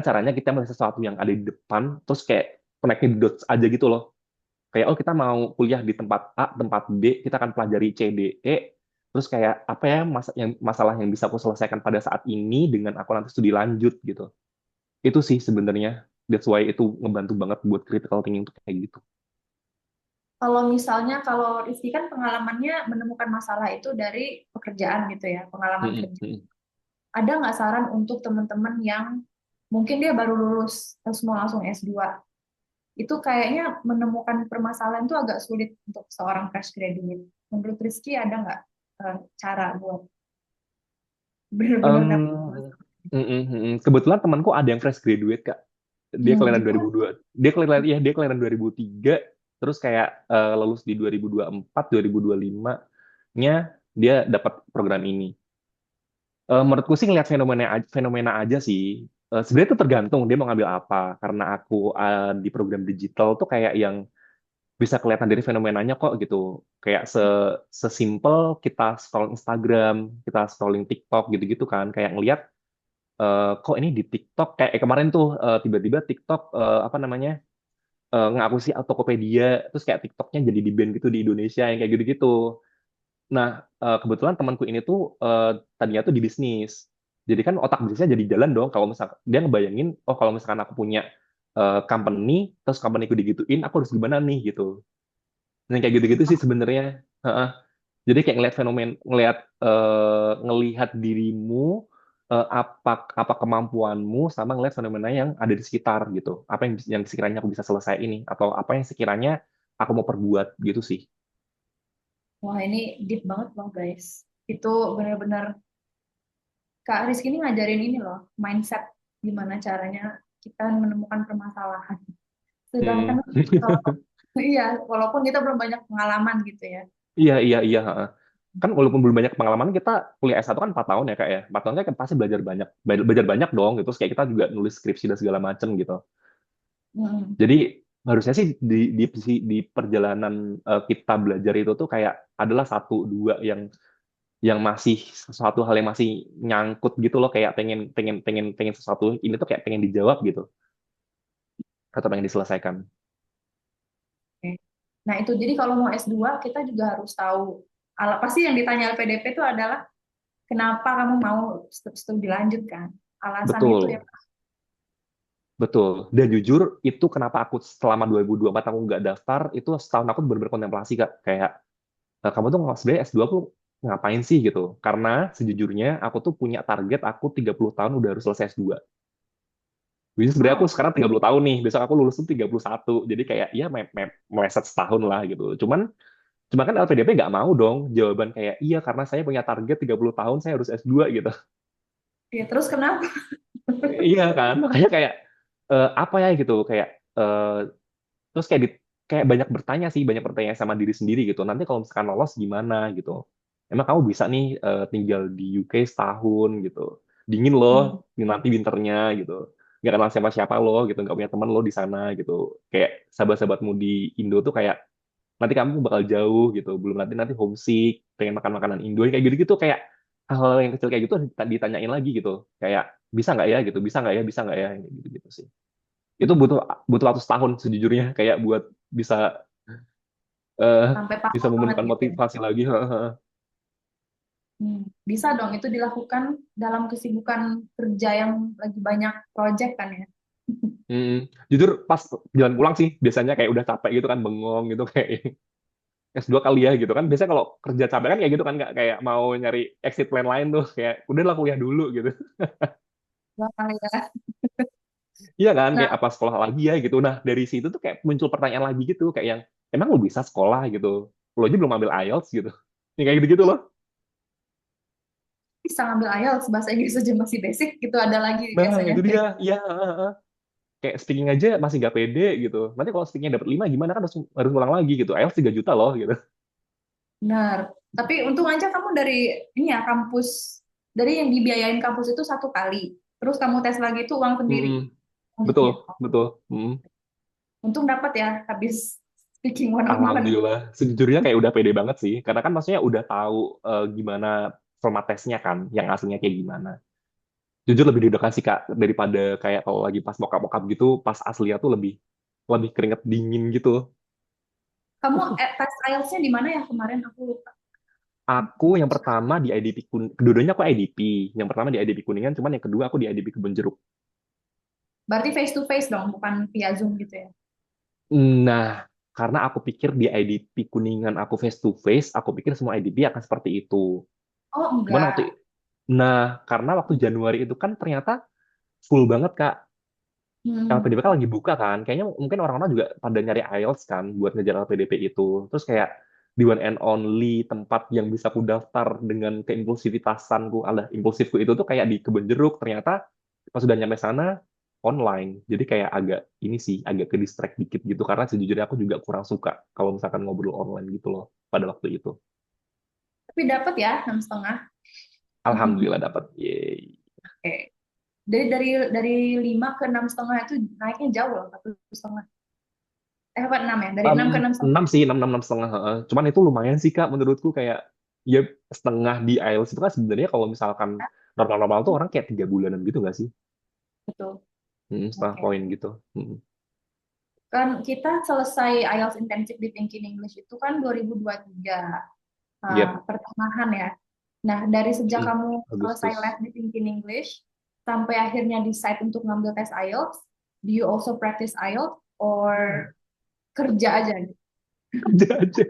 caranya kita melihat sesuatu yang ada di depan terus kayak connect-nya di dots aja gitu loh kayak oh kita mau kuliah di tempat A, tempat B, kita akan pelajari C, D, E, terus kayak apa ya masalah yang bisa aku selesaikan pada saat ini dengan aku nanti studi lanjut gitu. Itu sih sebenarnya that's why itu ngebantu banget buat critical thinking untuk kayak gitu. Kalau misalnya kalau Rizky kan pengalamannya menemukan masalah itu dari pekerjaan gitu ya, pengalaman Mm-mm, kerja. mm-mm. ada nggak saran untuk teman-teman yang mungkin dia baru lulus terus mau langsung S2? Itu kayaknya menemukan permasalahan itu agak sulit untuk seorang fresh graduate. Menurut Rizky ada nggak cara buat benar-benar dapet? Em, Kebetulan temanku ada yang fresh graduate, Kak. Dia kelahiran Gimana? 2002. Dia kelahiran 2003, terus kayak lulus di 2024, 2025-nya dia dapat program ini. Menurutku sih ngelihat fenomena aja sih. Sebenarnya itu tergantung dia mau ngambil apa. Karena aku di program digital tuh kayak yang bisa kelihatan dari fenomenanya kok gitu. Kayak sesimpel kita scroll Instagram, kita scrolling TikTok gitu-gitu kan. Kayak ngelihat kok ini di TikTok kayak kemarin tuh tiba-tiba TikTok apa namanya ngaku sih Tokopedia, terus kayak TikToknya jadi di ban gitu di Indonesia yang kayak gitu-gitu. Nah, kebetulan temanku ini tuh tadinya tuh di bisnis. Jadi kan otak bisnisnya jadi jalan dong. Kalau misal dia ngebayangin, oh kalau misalkan aku punya company, terus company-ku digituin, aku harus gimana nih gitu. Nah, kayak gitu-gitu sih sebenarnya. Heeh. Jadi kayak ngelihat ngelihat dirimu, apa kemampuanmu, sama ngelihat fenomena yang ada di sekitar gitu. Apa yang sekiranya aku bisa selesai ini, atau apa yang sekiranya aku mau perbuat gitu sih. Wah, ini deep banget loh, guys. Itu benar-benar Kak Rizky ini ngajarin ini loh, mindset gimana caranya kita menemukan permasalahan. Sedangkan Hmm. kalau iya, walaupun kita belum banyak pengalaman gitu ya. Iya, iya, iya. Heeh. Kan walaupun belum banyak pengalaman, kita kuliah S1 kan 4 tahun ya, Kak ya. 4 tahun kan pasti belajar banyak. Belajar banyak dong, gitu. Terus kayak kita juga nulis skripsi dan segala macem gitu. Hmm. Jadi harusnya sih di perjalanan kita belajar itu tuh kayak adalah satu dua yang masih sesuatu hal yang masih nyangkut gitu loh, kayak pengen pengen pengen pengen sesuatu ini tuh kayak pengen dijawab gitu atau pengen diselesaikan. Oke. Nah, itu jadi kalau mau S2 kita juga harus tahu. Pasti yang ditanya LPDP itu adalah kenapa kamu mau studi lanjut kan? Alasan itu ya. Betul, betul. Dan jujur itu kenapa aku selama 2024 aku nggak daftar, itu setahun aku bener-bener kontemplasi, Kak. Kayak kamu tuh sebenarnya S2 aku ngapain sih gitu. Karena sejujurnya aku tuh punya target aku 30 tahun udah harus selesai S2. Jadi sebenarnya aku Wow. sekarang 30 tahun nih, besok aku lulus tuh 31. Jadi kayak ya meleset setahun lah gitu. Cuma kan LPDP nggak mau dong jawaban kayak iya karena saya punya target 30 tahun saya harus S2 gitu. Ya, terus kenapa? Iya kan? Makanya kayak apa ya gitu kayak terus kayak banyak bertanya sih, banyak bertanya sama diri sendiri gitu. Nanti kalau misalkan lolos gimana gitu. Emang kamu bisa nih tinggal di UK setahun gitu. Dingin loh Hmm. nanti winternya gitu. Nggak kenal siapa-siapa loh gitu, nggak punya teman lo di sana gitu. Kayak sahabat-sahabatmu di Indo tuh kayak nanti kamu bakal jauh gitu. Belum nanti nanti homesick, pengen makan makanan Indo kayak gitu-gitu kayak hal-hal yang kecil kayak gitu ditanyain lagi gitu. Kayak bisa nggak ya gitu, bisa nggak ya, bisa nggak ya, kayak gitu-gitu sih. Itu butuh butuh waktu setahun sejujurnya kayak buat bisa eh Sampai bisa paham banget menemukan gitu ya. motivasi lagi. Bisa dong itu dilakukan dalam kesibukan kerja yang lagi banyak project kan ya. Jujur pas jalan pulang sih biasanya kayak udah capek gitu kan, bengong gitu kayak S2 kali ya gitu kan. Biasanya kalau kerja capek kan kayak gitu kan, nggak kayak mau nyari exit plan lain tuh kayak udah lah kuliah dulu gitu. Wah, ya. Iya kan, Nah, kayak apa sekolah lagi ya gitu. Nah dari situ tuh kayak muncul pertanyaan lagi gitu kayak yang emang lu bisa sekolah gitu, lu aja belum ambil IELTS gitu. Yang kayak gitu-gitu loh. bisa ngambil IELTS, bahasa Inggris aja masih basic gitu ada lagi Nah biasanya. itu dia, iya. Kayak speaking aja masih nggak pede gitu. Nanti kalau speakingnya dapat 5 gimana kan harus ulang lagi gitu. IELTS 3 juta loh gitu. Benar. Tapi untung aja kamu dari ini ya kampus, dari yang dibiayain kampus itu satu kali. Terus kamu tes lagi itu uang sendiri. Mm-mm. Betul, Lanjutnya. betul. Mm. Untung dapat ya habis speaking one on one. Alhamdulillah. Sejujurnya kayak udah pede banget sih. Karena kan maksudnya udah tahu gimana format tesnya kan, yang aslinya kayak gimana. Jujur lebih deg-degan sih Kak, daripada kayak kalau lagi pas mokap-mokap gitu, pas aslinya tuh lebih lebih keringet dingin gitu. Kamu tes IELTS-nya di mana ya kemarin aku lupa. Aku yang pertama di IDP keduanya aku IDP. Yang pertama di IDP Kuningan, cuman yang kedua aku di IDP Kebonjeruk. Berarti face to face dong, bukan via Zoom gitu ya. Nah, karena aku pikir di IDP Kuningan aku face to face, aku pikir semua IDP akan seperti itu. Oh, Cuman waktu enggak. Nah, karena waktu Januari itu kan ternyata full banget Kak. Hmm. LPDP kan lagi buka kan. Kayaknya mungkin orang-orang juga pada nyari IELTS kan buat ngejar LPDP itu. Terus kayak di one and only tempat yang bisa aku daftar dengan keimpulsivitasanku, alah impulsifku itu tuh kayak di Kebun Jeruk. Ternyata pas sudah nyampe sana online. Jadi kayak agak ini sih agak ke distract dikit gitu karena sejujurnya aku juga kurang suka kalau misalkan ngobrol online gitu loh pada waktu itu. Tapi dapat ya 6,5. Alhamdulillah dapat. Yeay. Oke. Dari 5 ke 6,5 itu naiknya jauh loh, 1,5. Apa 6 ya? Dari 6 ke 6,5. 6 sih, 6 setengah. Heeh. Cuman itu lumayan sih Kak, menurutku kayak ya setengah di IELTS itu kan sebenarnya kalau misalkan normal-normal tuh orang kayak 3 bulanan gitu nggak sih? Betul. Setengah Oke. poin gitu. Kan kita selesai IELTS intensif di Thinking English itu kan 2023, Yep. pertengahan ya. Nah, dari sejak kamu selesai les Agustus. di Thinking English sampai akhirnya decide untuk ngambil tes IELTS, do you also practice IELTS or kerja aja gitu? Kerja aja.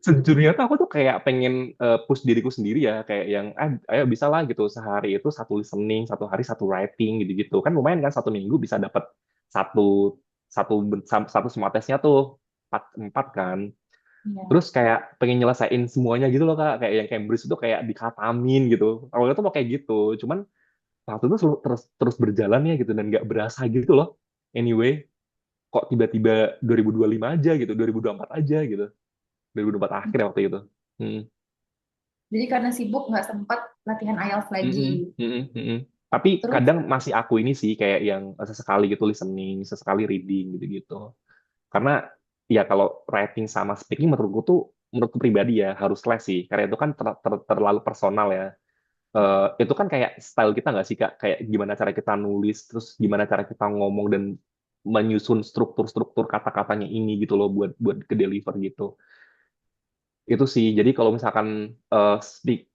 Sejujurnya tuh aku tuh kayak pengen push diriku sendiri ya, kayak yang ayo bisa lah gitu sehari itu satu listening, satu hari satu writing gitu-gitu. Kan lumayan kan 1 minggu bisa dapat satu satu satu semua tesnya tuh empat empat kan. Ya. Terus kayak pengen nyelesain semuanya gitu loh Kak, kayak yang Cambridge itu kayak dikatamin gitu. Awalnya tuh mau kayak gitu, cuman waktu itu terus terus berjalan ya gitu dan nggak berasa gitu loh. Anyway, kok tiba-tiba 2025 aja gitu, 2024 aja gitu, 2024 akhir ya waktu itu. Hmm. Jadi karena sibuk nggak sempat latihan IELTS lagi. Mm-mm, mm-mm, mm-mm. Tapi Terus kadang masih aku ini sih kayak yang sesekali gitu listening, sesekali reading gitu-gitu. Karena ya kalau writing sama speaking menurutku pribadi ya harus les sih. Karena itu kan terlalu personal ya. Itu kan kayak style kita nggak sih Kak? Kayak gimana cara kita nulis, terus gimana cara kita ngomong dan menyusun struktur-struktur kata-katanya ini gitu loh buat buat ke deliver gitu. Itu sih. Jadi kalau misalkan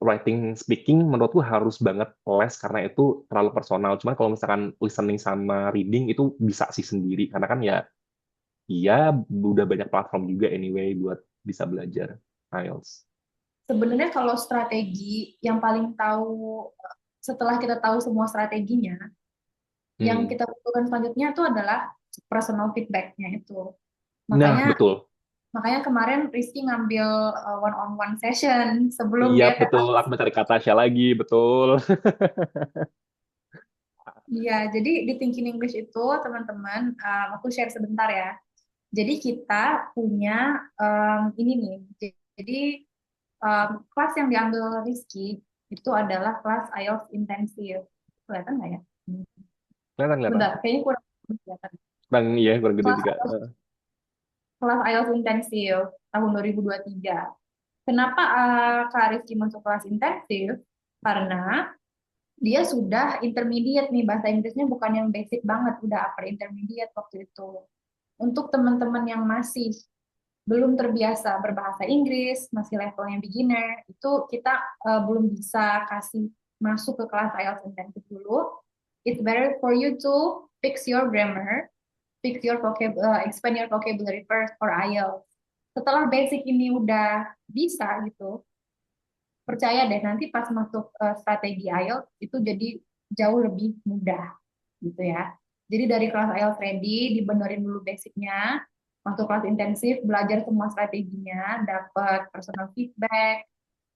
writing speaking menurutku harus banget les karena itu terlalu personal. Cuman kalau misalkan listening sama reading itu bisa sih sendiri karena kan ya iya udah banyak platform juga anyway buat bisa belajar IELTS. sebenarnya kalau strategi yang paling tahu setelah kita tahu semua strateginya, yang Hmm. kita butuhkan selanjutnya itu adalah personal feedback-nya itu. Nah, Makanya betul. makanya kemarin Rizky ngambil one on one session sebelum Iya, dia tes. betul. Aku mencari kata Tasya lagi, betul. Iya, jadi di Thinking English itu teman-teman, aku share sebentar ya. Jadi kita punya ini nih. Jadi kelas yang diambil Rizky itu adalah kelas IELTS intensif. Kelihatan nggak ya? Kelihatan, kelihatan. Bentar, kayaknya kurang kelihatan. Bang, iya, kurang gede Kelas juga. kelas IELTS intensif tahun 2023. Kenapa Kak Rizky masuk kelas intensif? Karena dia sudah intermediate nih, bahasa Inggrisnya bukan yang basic banget, udah upper intermediate waktu itu. Untuk teman-teman yang masih belum terbiasa berbahasa Inggris, masih levelnya beginner, itu kita belum bisa kasih masuk ke kelas IELTS intensif dulu. It's better for you to fix your grammar, fix your expand your vocabulary first for IELTS. Setelah basic ini udah bisa gitu, percaya deh nanti pas masuk strategi IELTS itu jadi jauh lebih mudah gitu ya. Jadi dari kelas IELTS ready dibenerin dulu basicnya, masuk kelas intensif belajar semua strateginya, dapat personal feedback.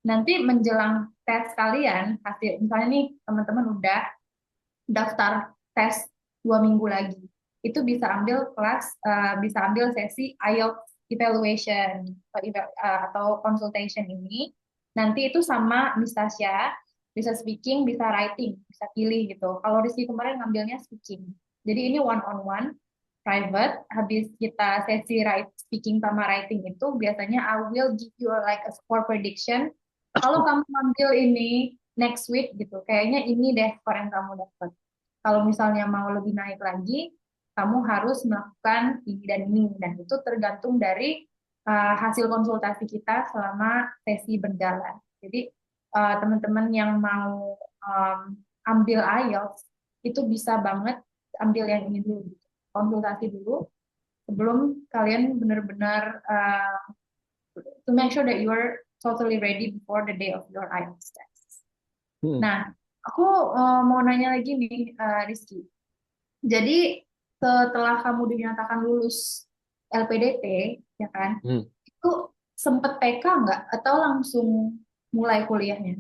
Nanti menjelang tes kalian hasil misalnya nih teman-teman udah daftar tes 2 minggu lagi, itu bisa ambil kelas bisa ambil sesi IELTS evaluation atau consultation ini. Nanti itu sama Miss Tasya, bisa speaking, bisa writing, bisa pilih gitu. Kalau Rizky kemarin ngambilnya speaking. Jadi ini one on one, private. Habis kita sesi speaking sama writing itu biasanya I will give you like a score prediction. Kalau kamu ngambil ini next week gitu, kayaknya ini deh skor yang kamu dapat. Kalau misalnya mau lebih naik lagi, kamu harus melakukan ini dan ini, dan itu tergantung dari hasil konsultasi kita selama sesi berjalan. Jadi teman-teman yang mau ambil IELTS itu bisa banget ambil yang ini dulu, gitu. Konsultasi dulu sebelum kalian benar-benar to make sure that you are totally ready before the day of your IELTS test. Hmm. Nah, aku mau nanya lagi nih, Rizky. Jadi setelah kamu dinyatakan lulus LPDP, ya kan? Hmm. Itu sempet PK nggak? Atau langsung mulai kuliahnya?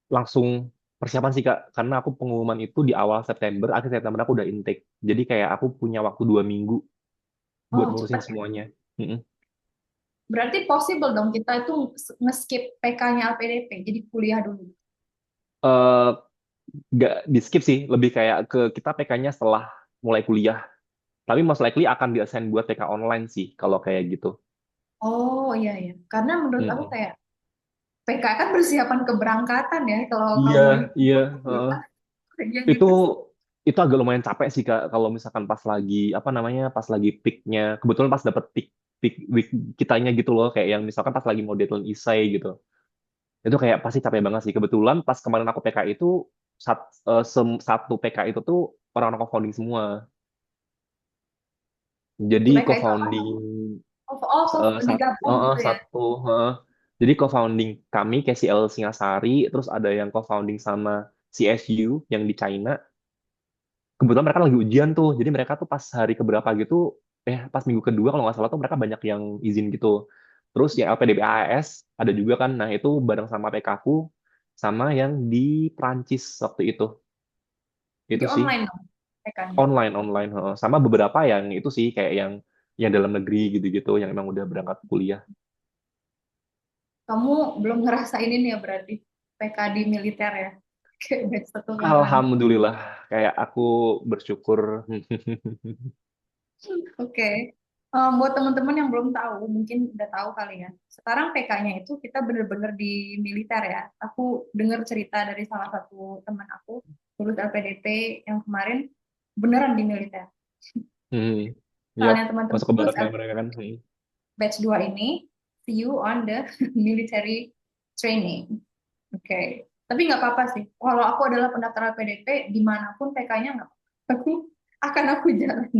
Langsung persiapan sih Kak, karena aku pengumuman itu di awal September, akhir September aku udah intake. Jadi kayak aku punya waktu 2 minggu buat Oh, ngurusin cepet. semuanya. Mm-mm. Berarti possible dong kita itu nge-skip PK-nya LPDP, jadi kuliah dulu. Eh, nggak di skip sih, lebih kayak ke kita PK-nya setelah mulai kuliah. Tapi most likely akan di-assign buat PK online sih, kalau kayak gitu. Oh iya iya, karena menurut aku Mm-mm. kayak PK kan persiapan keberangkatan ya. Kalau Iya, kamu iya. ya, heeh. kayak Itu gitu. itu agak lumayan capek sih Kak, kalau misalkan pas lagi apa namanya, pas lagi peaknya, kebetulan pas dapet peak peak week kitanya gitu loh, kayak yang misalkan pas lagi mau deadline isai gitu. Itu kayak pasti capek banget sih. Kebetulan pas kemarin aku PK itu satu PK itu tuh orang-orang co-founding semua. Itu Jadi PK itu apa? co-founding Digabung gitu ya. satu jadi co-founding kami KCL Singasari, terus ada yang co-founding sama CSU yang di China. Kebetulan mereka lagi ujian tuh. Jadi mereka tuh pas hari keberapa gitu, pas minggu kedua kalau nggak salah tuh mereka banyak yang izin gitu. Terus yang LPDP AAS ada juga kan. Nah, itu bareng sama PK ku sama yang di Prancis waktu itu. Jadi Itu sih online dong PK-nya. online online heeh. Sama beberapa yang itu sih kayak yang dalam negeri gitu-gitu yang emang udah berangkat kuliah. Kamu belum ngerasain ini ya berarti PK di militer ya. Kayak batch satu kemarin. Alhamdulillah, kayak aku bersyukur. Oke. Buat teman-teman yang belum tahu, mungkin udah tahu kali ya. Sekarang PK-nya itu kita bener-bener di militer ya. Aku dengar cerita dari salah satu teman aku, lulus LPDP yang kemarin, beneran di militer. Hmm. Yap, Soalnya teman-teman masuk ke lulus baratnya mereka kan. batch 2 ini, see you on the military training. Oke. Tapi nggak apa-apa sih. Kalau aku adalah pendaftar LPDP, dimanapun PK-nya nggak apa-apa. Aku jalan.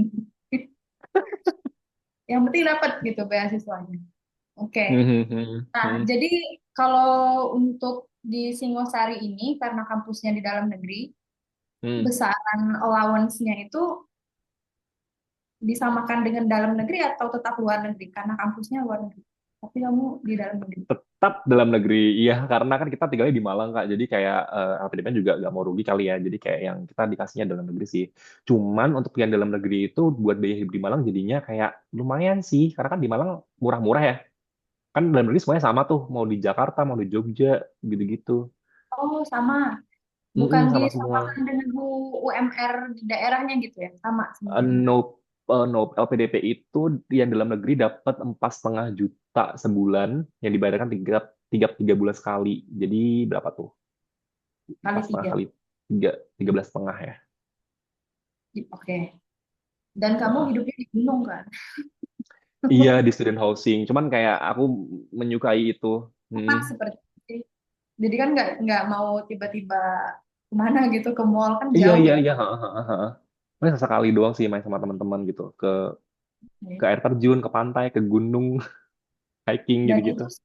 Yang penting dapat gitu beasiswanya. Oke. Hmm, hmm, Nah, hmm, jadi kalau untuk di Singosari ini, karena kampusnya di dalam negeri, hmm. besaran allowance-nya itu disamakan dengan dalam negeri atau tetap luar negeri? Karena kampusnya luar negeri. Tapi kamu di dalam negeri. Tetap dalam negeri, iya karena kan kita tinggalnya di Malang Kak, jadi kayak LPDP juga nggak mau rugi kali ya, jadi kayak yang kita dikasihnya dalam negeri sih. Cuman untuk yang dalam negeri itu buat biaya hidup di Malang jadinya kayak lumayan sih, karena kan di Malang murah-murah ya. Kan dalam negeri semuanya sama tuh, mau di Jakarta, mau di Jogja, gitu-gitu. Oh, sama. Bukan Mm-mm, sama disamakan semua. dengan UMR di daerahnya gitu ya? Sama semuanya. No LPDP itu yang dalam negeri dapat 4,5 juta sebulan yang dibayarkan tiga bulan sekali. Jadi berapa tuh? Kali 4,5 tiga. kali 13,5 ya. Oke. Dan kamu Heeh. hidupnya di gunung kan? Iya di student housing. Cuman kayak aku menyukai itu. Hmm. Tepat seperti itu. Jadi kan nggak mau tiba-tiba kemana gitu ke mall kan Iya jauh iya ya. iya. Heeh, heeh, heeh. Paling sesekali doang sih main sama teman-teman gitu ke Oke. air terjun, ke pantai, ke gunung, hiking Dan gitu-gitu. itu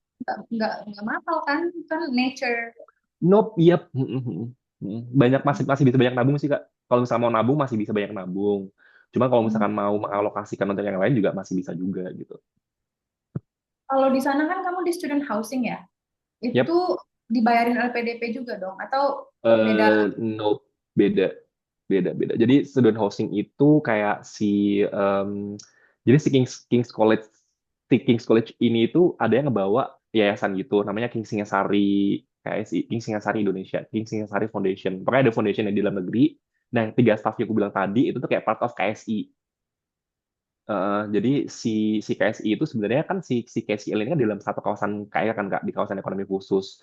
nggak mahal kan? Kan nature. Nope, yep. Banyak masih masih bisa banyak nabung sih Kak. Kalau misalnya mau nabung masih bisa banyak nabung. Cuma kalau Hmm. misalkan mau mengalokasikan untuk yang lain juga masih bisa juga gitu. Kalau di sana kan kamu di student housing ya, itu Yep. dibayarin LPDP juga dong, atau beda? Nope, beda, beda. Jadi student housing itu kayak jadi si King's College ini itu ada yang ngebawa yayasan gitu, namanya King Singasari KSI, King Singasari Indonesia, King Singasari Foundation. Pokoknya ada foundation yang di dalam negeri. Nah, yang tiga staff yang aku bilang tadi itu tuh kayak part of KSI. Jadi si KSI itu sebenarnya kan si KSI ini kan di dalam satu kawasan KL kan Kak, di kawasan ekonomi khusus.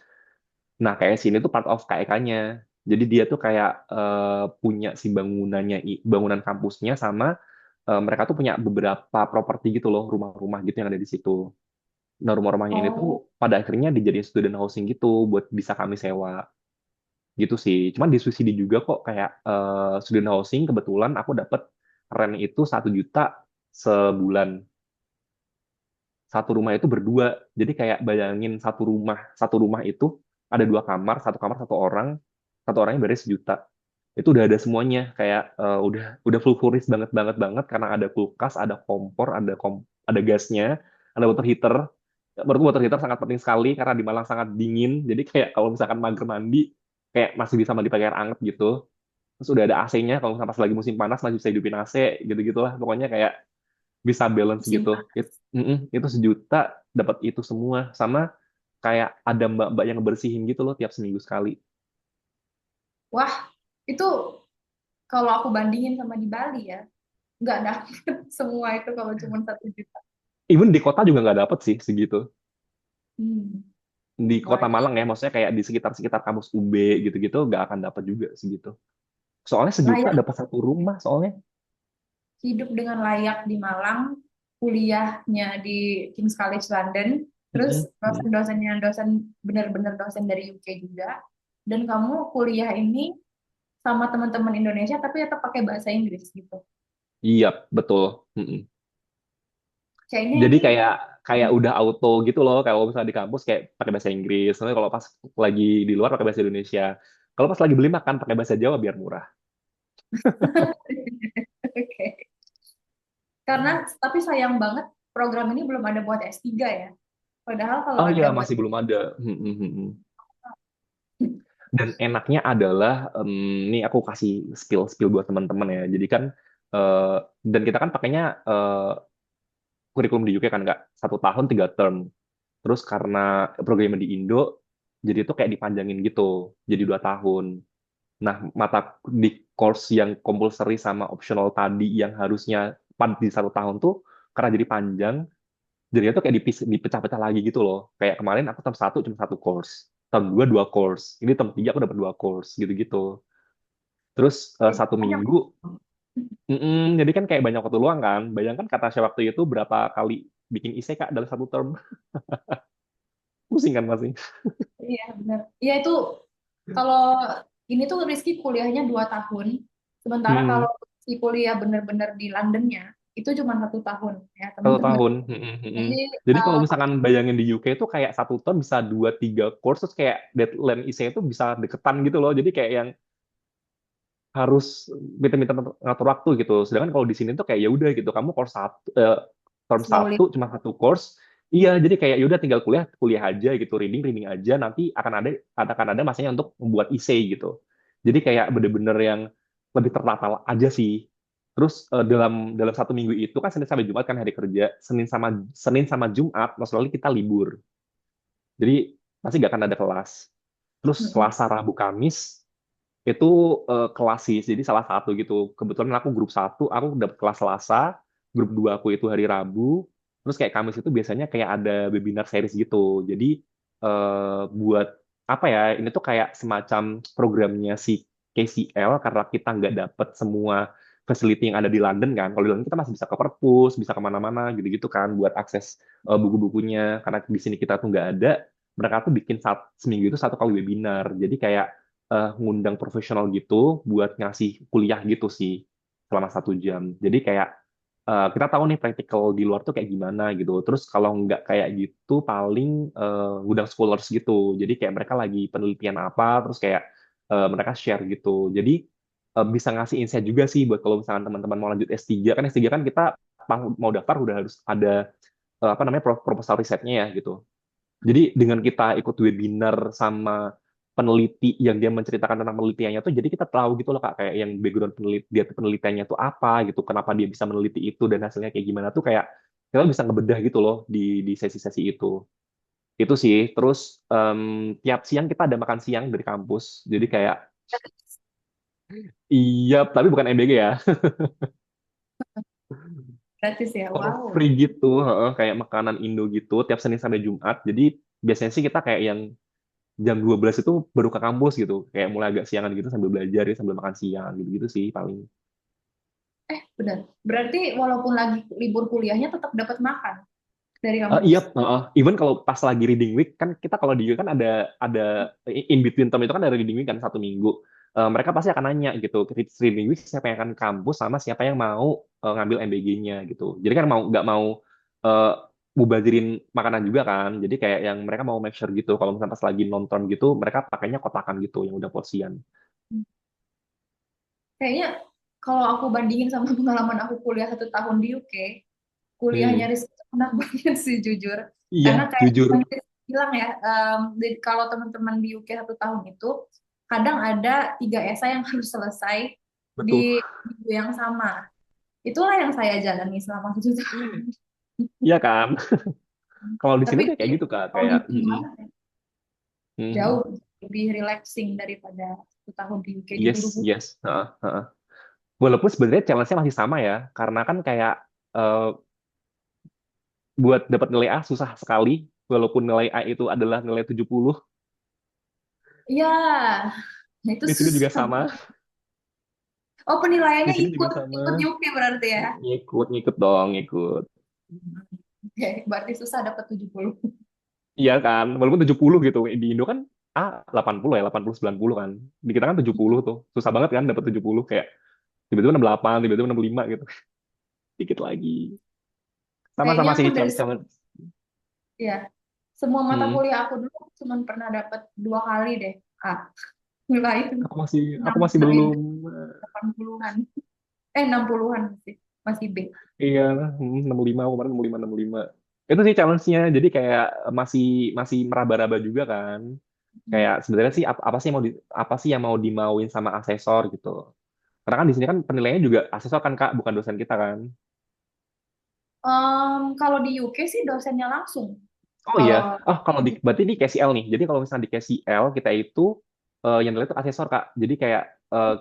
Nah, KSI ini tuh part of KEK-nya. Jadi dia tuh kayak punya si bangunan kampusnya sama mereka tuh punya beberapa properti gitu loh, rumah-rumah gitu yang ada di situ. Nah, rumah-rumahnya ini tuh Oh, pada akhirnya dijadiin student housing gitu buat bisa kami sewa gitu sih. Cuman di subsidi juga kok kayak student housing kebetulan aku dapat rent itu 1 juta sebulan. Satu rumah itu berdua. Jadi kayak bayangin satu rumah itu ada 2 kamar, satu orang, satu orangnya bayarnya 1 juta. Itu udah ada semuanya, kayak udah full furnished banget banget banget karena ada kulkas, ada kompor, ada gasnya, ada water heater. Menurutku water heater sangat penting sekali karena di Malang sangat dingin. Jadi kayak kalau misalkan mager mandi, kayak masih bisa mandi pakai air hangat gitu. Terus udah ada AC-nya, kalau misalnya pas lagi musim panas masih bisa hidupin AC, gitu-gitulah. Pokoknya kayak bisa balance Simpan. gitu. Itu 1 juta dapat itu semua. Sama kayak ada mbak-mbak yang bersihin gitu loh tiap seminggu sekali. Wah, itu kalau aku bandingin sama di Bali ya, nggak dapet semua itu kalau cuma 1 juta. Even di kota juga nggak dapet sih segitu. Hmm. Di Wah, kota Malang ya, maksudnya kayak di sekitar-sekitar kampus UB gitu-gitu nggak akan dapat juga segitu. Soalnya 1 juta layak dapat satu rumah soalnya. hidup dengan layak di Malang, kuliahnya di King's College London, terus Mm-mm. dosen-dosennya dosen bener-bener dosen dari UK juga, dan kamu kuliah ini sama teman-teman Indonesia tapi tetap pakai bahasa Inggris gitu. Iya, betul. Mm-mm. Kayaknya Jadi ini kayak kayak udah auto gitu loh kalau misalnya di kampus kayak pakai bahasa Inggris. Soalnya kalau pas lagi di luar pakai bahasa Indonesia. Kalau pas lagi beli makan pakai bahasa Jawa biar murah. oke. Karena tapi sayang banget program ini belum ada buat S3 ya. Padahal kalau Oh ada iya, buat masih belum ada. Dan enaknya adalah, ini aku kasih skill-skill buat teman-teman ya. Jadi kan, eh, dan kita kan pakainya kurikulum di UK kan nggak 1 tahun 3 term. Terus karena programnya di Indo, jadi itu kayak dipanjangin gitu, jadi 2 tahun. Nah, mata di course yang compulsory sama optional tadi yang harusnya di 1 tahun tuh, karena jadi panjang, jadinya tuh kayak dipecah-pecah lagi gitu loh. Kayak kemarin aku term 1 cuma 1 course, term 2 2 course, ini term 3 aku dapat 2 course, gitu-gitu. Terus satu banyak. minggu, jadi kan kayak banyak waktu luang kan. Bayangkan kata saya waktu itu berapa kali bikin IC Kak dalam 1 term. Pusing kan masih. Iya benar. Iya itu kalau ini tuh Rizky kuliahnya 2 tahun, sementara kalau Hmm, si kuliah bener-bener di Londonnya itu cuma 1 tahun ya satu teman-teman. tahun. Jadi Jadi kalau eh, misalkan bayangin di UK itu kayak 1 term bisa 2 3 course, terus kayak deadline IC itu bisa deketan gitu loh. Jadi kayak yang harus minta-minta ngatur waktu gitu. Sedangkan kalau di sini tuh kayak ya udah gitu, kamu term slowly. 1 cuma 1 course. Iya, jadi kayak ya udah tinggal kuliah kuliah aja gitu, reading reading aja. Nanti akan ada masanya untuk membuat essay gitu. Jadi kayak bener-bener yang lebih tertata aja sih. Terus dalam dalam 1 minggu itu kan Senin sampai Jumat kan hari kerja. Senin sama Jumat, maksudnya kita libur. Jadi pasti nggak akan ada kelas. Terus Mm-mm. Selasa, Rabu, Kamis itu kelas sih, jadi salah satu gitu. Kebetulan aku grup 1, aku dapat kelas Selasa, grup 2 aku itu hari Rabu, terus kayak Kamis itu biasanya kayak ada webinar series gitu. Jadi buat apa ya, ini tuh kayak semacam programnya si KCL karena kita nggak dapat semua facility yang ada di London kan. Kalau di London kita masih bisa ke perpus, bisa kemana-mana gitu-gitu kan buat akses buku-bukunya. Karena di sini kita tuh nggak ada, mereka tuh bikin seminggu itu 1 kali webinar. Jadi kayak ngundang profesional gitu buat ngasih kuliah gitu sih selama 1 jam. Jadi kayak kita tahu nih praktikal di luar tuh kayak gimana gitu. Terus kalau nggak kayak gitu paling ngundang scholars gitu. Jadi kayak mereka lagi penelitian apa, terus kayak mereka share gitu. Jadi bisa ngasih insight juga sih buat kalau misalnya teman-teman mau lanjut S3. Kan S3 kan kita mau daftar udah harus ada apa namanya proposal risetnya ya gitu. Jadi dengan kita ikut webinar sama peneliti yang dia menceritakan tentang penelitiannya tuh, jadi kita tahu gitu loh Kak, kayak yang background dia tuh penelitiannya tuh apa gitu, kenapa dia bisa meneliti itu dan hasilnya kayak gimana tuh kayak kita bisa ngebedah gitu loh di sesi-sesi itu. Itu sih. Terus tiap siang kita ada makan siang dari kampus. Jadi kayak iya, tapi bukan MBG ya. Gratis ya. For Wow. free gitu, heeh, kayak makanan Indo gitu tiap Senin sampai Jumat. Jadi biasanya sih kita kayak yang jam 12 itu baru ke kampus gitu. Kayak mulai agak siangan gitu sambil belajar ya, sambil makan siang gitu-gitu sih paling. Benar. Berarti walaupun lagi libur kuliahnya tetap dapat makan dari Iya, kampus. even kalau pas lagi reading week kan kita kalau di UK kan ada in between term itu kan ada reading week kan 1 minggu. Mereka pasti akan nanya gitu, reading week siapa yang akan ke kampus sama siapa yang mau ngambil MBG-nya gitu. Jadi kan mau nggak mau eh, mubazirin makanan juga kan. Jadi kayak yang mereka mau make sure gitu kalau misalnya pas lagi nonton gitu mereka pakainya kotakan gitu yang udah porsian. Kayaknya kalau aku bandingin sama pengalaman aku kuliah 1 tahun di UK, kuliahnya Hmm. Rizky enak banget sih jujur. Iya, Karena kayak jujur. yang Rizky bilang ya, kalau teman-teman di UK 1 tahun itu, kadang ada 3 esai yang harus selesai Betul. di minggu yang sama. Itulah yang saya jalani selama 7 tahun. Iya kan? Kalau di sini Tapi tuh kayak gitu Kak, kayak auditing banget ya. mm, Jauh lebih relaxing daripada 1 tahun di UK di yes, buru-buru. yes. Heeh, heeh. Walaupun sebenarnya challenge-nya masih sama ya, karena kan kayak eh, buat dapat nilai A susah sekali, walaupun nilai A itu adalah nilai 70, Ya, itu di sini juga susah. sama. Oh, Di penilaiannya sini juga ikut sama. ikut UK berarti ya. Ngikut, ngikut dong, ngikut. Oke, berarti susah dapat 70. Iya kan, walaupun 70 gitu. Di Indo kan A 80 ya, 80 90 kan. Di kita kan 70 tuh. Susah banget kan dapat 70 kayak tiba-tiba 68, tiba-tiba 65 gitu. Dikit lagi. Kayaknya Sama-sama aku sih dari challenge. ya semua mata Hmm. kuliah aku dulu cuma pernah dapat 2 kali deh. Ah, nilai Aku masih 6 belum. 80-an. 60-an sih. Masih B. Iya, 65 kemarin 65 65. Itu sih challenge-nya. Jadi kayak masih masih meraba-raba juga kan. Kayak sebenarnya sih apa sih yang mau apa sih yang mau dimauin sama asesor gitu. Karena kan di sini kan penilaiannya juga asesor kan Kak, bukan dosen kita kan. Kalau di UK sih dosennya langsung. Oh iya, Kalau kalau di berarti di KCL nih. Jadi kalau misalnya di KCL kita itu yang nilai itu asesor Kak. Jadi kayak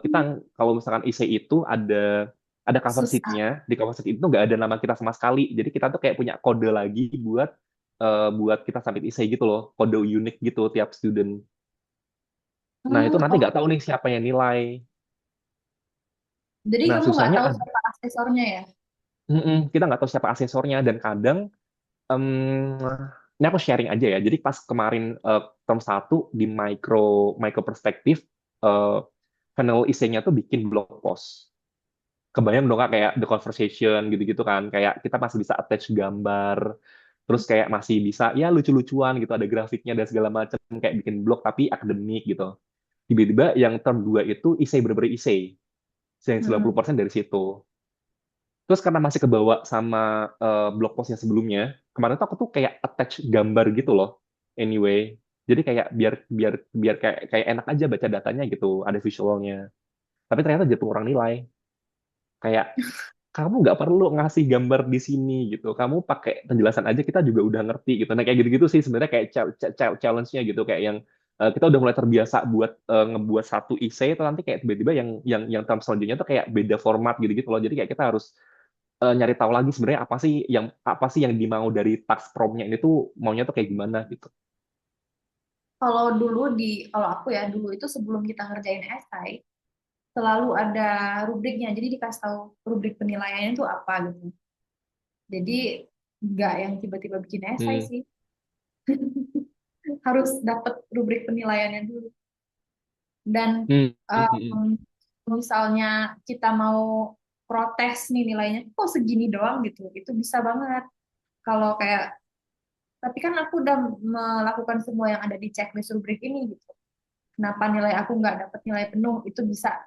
kita kalau misalkan IC itu ada cover susah. sheet-nya, di cover sheet itu nggak ada nama kita sama sekali. Jadi kita tuh kayak punya kode lagi buat kita submit IC gitu loh, kode unik gitu tiap student. Nah itu nanti Oh, nggak tahu nih siapa yang nilai. jadi Nah kamu nggak susahnya tahu siapa asesornya ya? kita nggak tahu siapa asesornya dan kadang Em, ini aku sharing aja ya. Jadi pas kemarin term 1 di micro perspektif panel isinya tuh bikin blog post. Kebayang dong Kak, kayak the conversation gitu-gitu kan. Kayak kita masih bisa attach gambar, terus kayak masih bisa ya lucu-lucuan gitu, ada grafiknya dan segala macam kayak bikin blog tapi akademik gitu. Tiba-tiba yang term 2 itu essay bener-bener essay. Yang Hmm. 90% dari situ. Terus karena masih kebawa sama blog post yang sebelumnya, kemarin tuh aku tuh kayak attach gambar gitu loh. Anyway, jadi kayak biar biar biar kayak enak aja baca datanya gitu, ada visualnya. Tapi ternyata jatuh orang nilai. Kayak kamu nggak perlu ngasih gambar di sini gitu. Kamu pakai penjelasan aja kita juga udah ngerti gitu. Nah kayak gitu-gitu sih sebenarnya kayak challenge-nya gitu kayak yang kita udah mulai terbiasa buat ngebuat satu essay itu nanti kayak tiba-tiba yang term selanjutnya tuh kayak beda format gitu-gitu loh. Jadi kayak kita harus nyari tahu lagi sebenarnya apa sih yang dimau dari task prompt-nya ini tuh maunya tuh kayak gimana gitu. Kalau aku ya dulu itu sebelum kita ngerjain esai selalu ada rubriknya. Jadi dikasih tahu rubrik penilaiannya itu apa gitu. Jadi nggak yang tiba-tiba bikin esai Hmm. sih. Harus dapat rubrik penilaiannya dulu. Dan Hmm. Hmm. Hmm. um, misalnya kita mau protes nih nilainya, kok segini doang gitu. Itu bisa banget. Kalau kayak, tapi kan aku udah melakukan semua yang ada di checklist rubrik ini gitu. Kenapa nilai aku nggak dapat nilai penuh? Itu bisa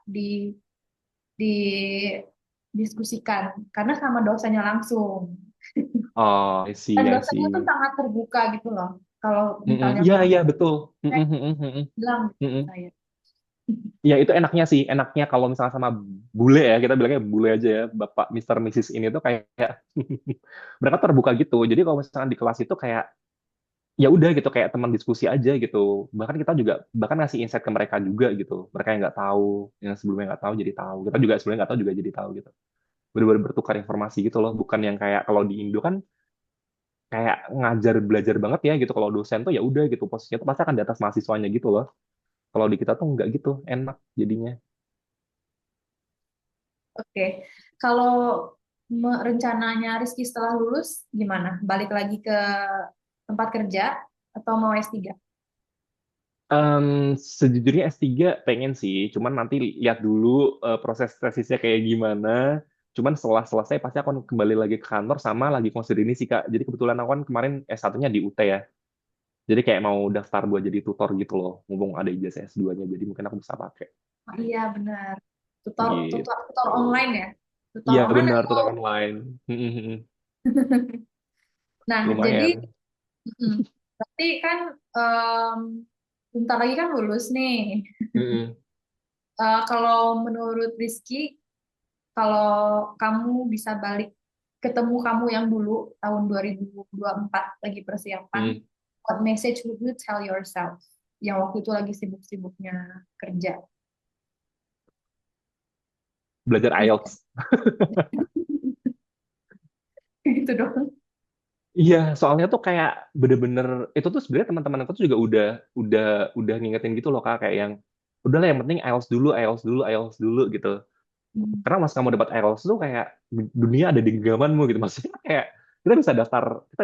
didiskusikan karena sama dosennya langsung. Oh, I Dan see, I dosennya tuh see. sangat terbuka gitu loh. Kalau misalnya Iya, kurang iya, betul. cek, Mm-mm. bilang gitu ke Mm-mm. saya. Ya, itu enaknya sih. Enaknya kalau misalnya sama bule ya, kita bilangnya bule aja ya, Bapak Mister Mrs. ini tuh kayak mereka terbuka gitu. Jadi kalau misalnya di kelas itu kayak ya udah gitu kayak teman diskusi aja gitu. Bahkan kita juga bahkan ngasih insight ke mereka juga gitu. Mereka yang nggak tahu, yang sebelumnya nggak tahu jadi tahu. Kita juga sebelumnya nggak tahu juga jadi tahu gitu. Benar-benar bertukar informasi gitu loh. Bukan yang kayak kalau di Indo kan kayak ngajar belajar banget ya gitu. Kalau dosen tuh ya udah gitu posisinya tuh pasti akan di atas mahasiswanya gitu loh. Kalau di kita tuh nggak gitu, enak jadinya. Oke, kalau rencananya Rizky setelah lulus gimana? Balik lagi ke tempat kerja atau mau S3? Sejujurnya S3 pengen sih, cuman nanti lihat dulu proses tesisnya kayak gimana. Cuman setelah selesai pasti aku akan kembali lagi ke kantor sama lagi konsider ini sih Kak. Jadi kebetulan aku kan kemarin S1-nya di UT ya. Jadi kayak mau daftar buat jadi tutor gitu loh. Mumpung ada ijazah S2-nya, jadi mungkin aku bisa pakai. Oh, iya benar. Tutor Gitu. online ya. Tutor Iya online benar, atau tutor online. nah jadi Lumayan. berarti kan em, bentar lagi kan lulus nih. Mm-mm. Kalau menurut Rizky, kalau kamu bisa balik ketemu kamu yang dulu tahun 2024 lagi persiapan, Mm. what message would you tell yourself? Yang waktu itu lagi sibuk-sibuknya kerja. Belajar IELTS. Gitu dong. Iya, soalnya tuh kayak bener-bener itu tuh sebenarnya teman-teman aku tuh juga udah udah ngingetin gitu loh Kak, kayak yang udahlah yang penting IELTS dulu, IELTS dulu, IELTS dulu gitu. Hmm. Karena mas kamu dapat IELTS tuh kayak dunia ada di genggamanmu gitu. Maksudnya kayak kita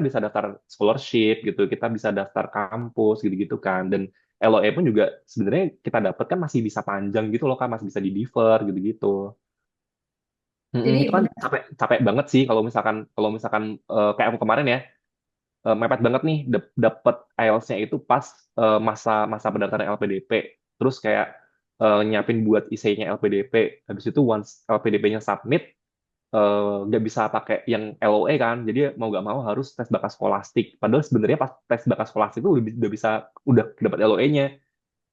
bisa daftar scholarship gitu, kita bisa daftar kampus gitu-gitu kan. Dan LOE pun juga sebenarnya kita dapat kan masih bisa panjang gitu loh Kak, masih bisa di defer gitu-gitu. Itu Jadi kan benar. capek capek banget sih kalau misalkan kayak aku kemarin ya, mepet banget nih dapat IELTS-nya itu pas masa masa pendaftaran LPDP. Terus kayak nyiapin buat essay-nya LPDP. Habis itu once LPDP-nya submit, nggak bisa pakai yang LOE kan. Jadi mau nggak mau harus tes bakat skolastik. Padahal sebenarnya pas tes bakat skolastik itu udah dapat LOE-nya.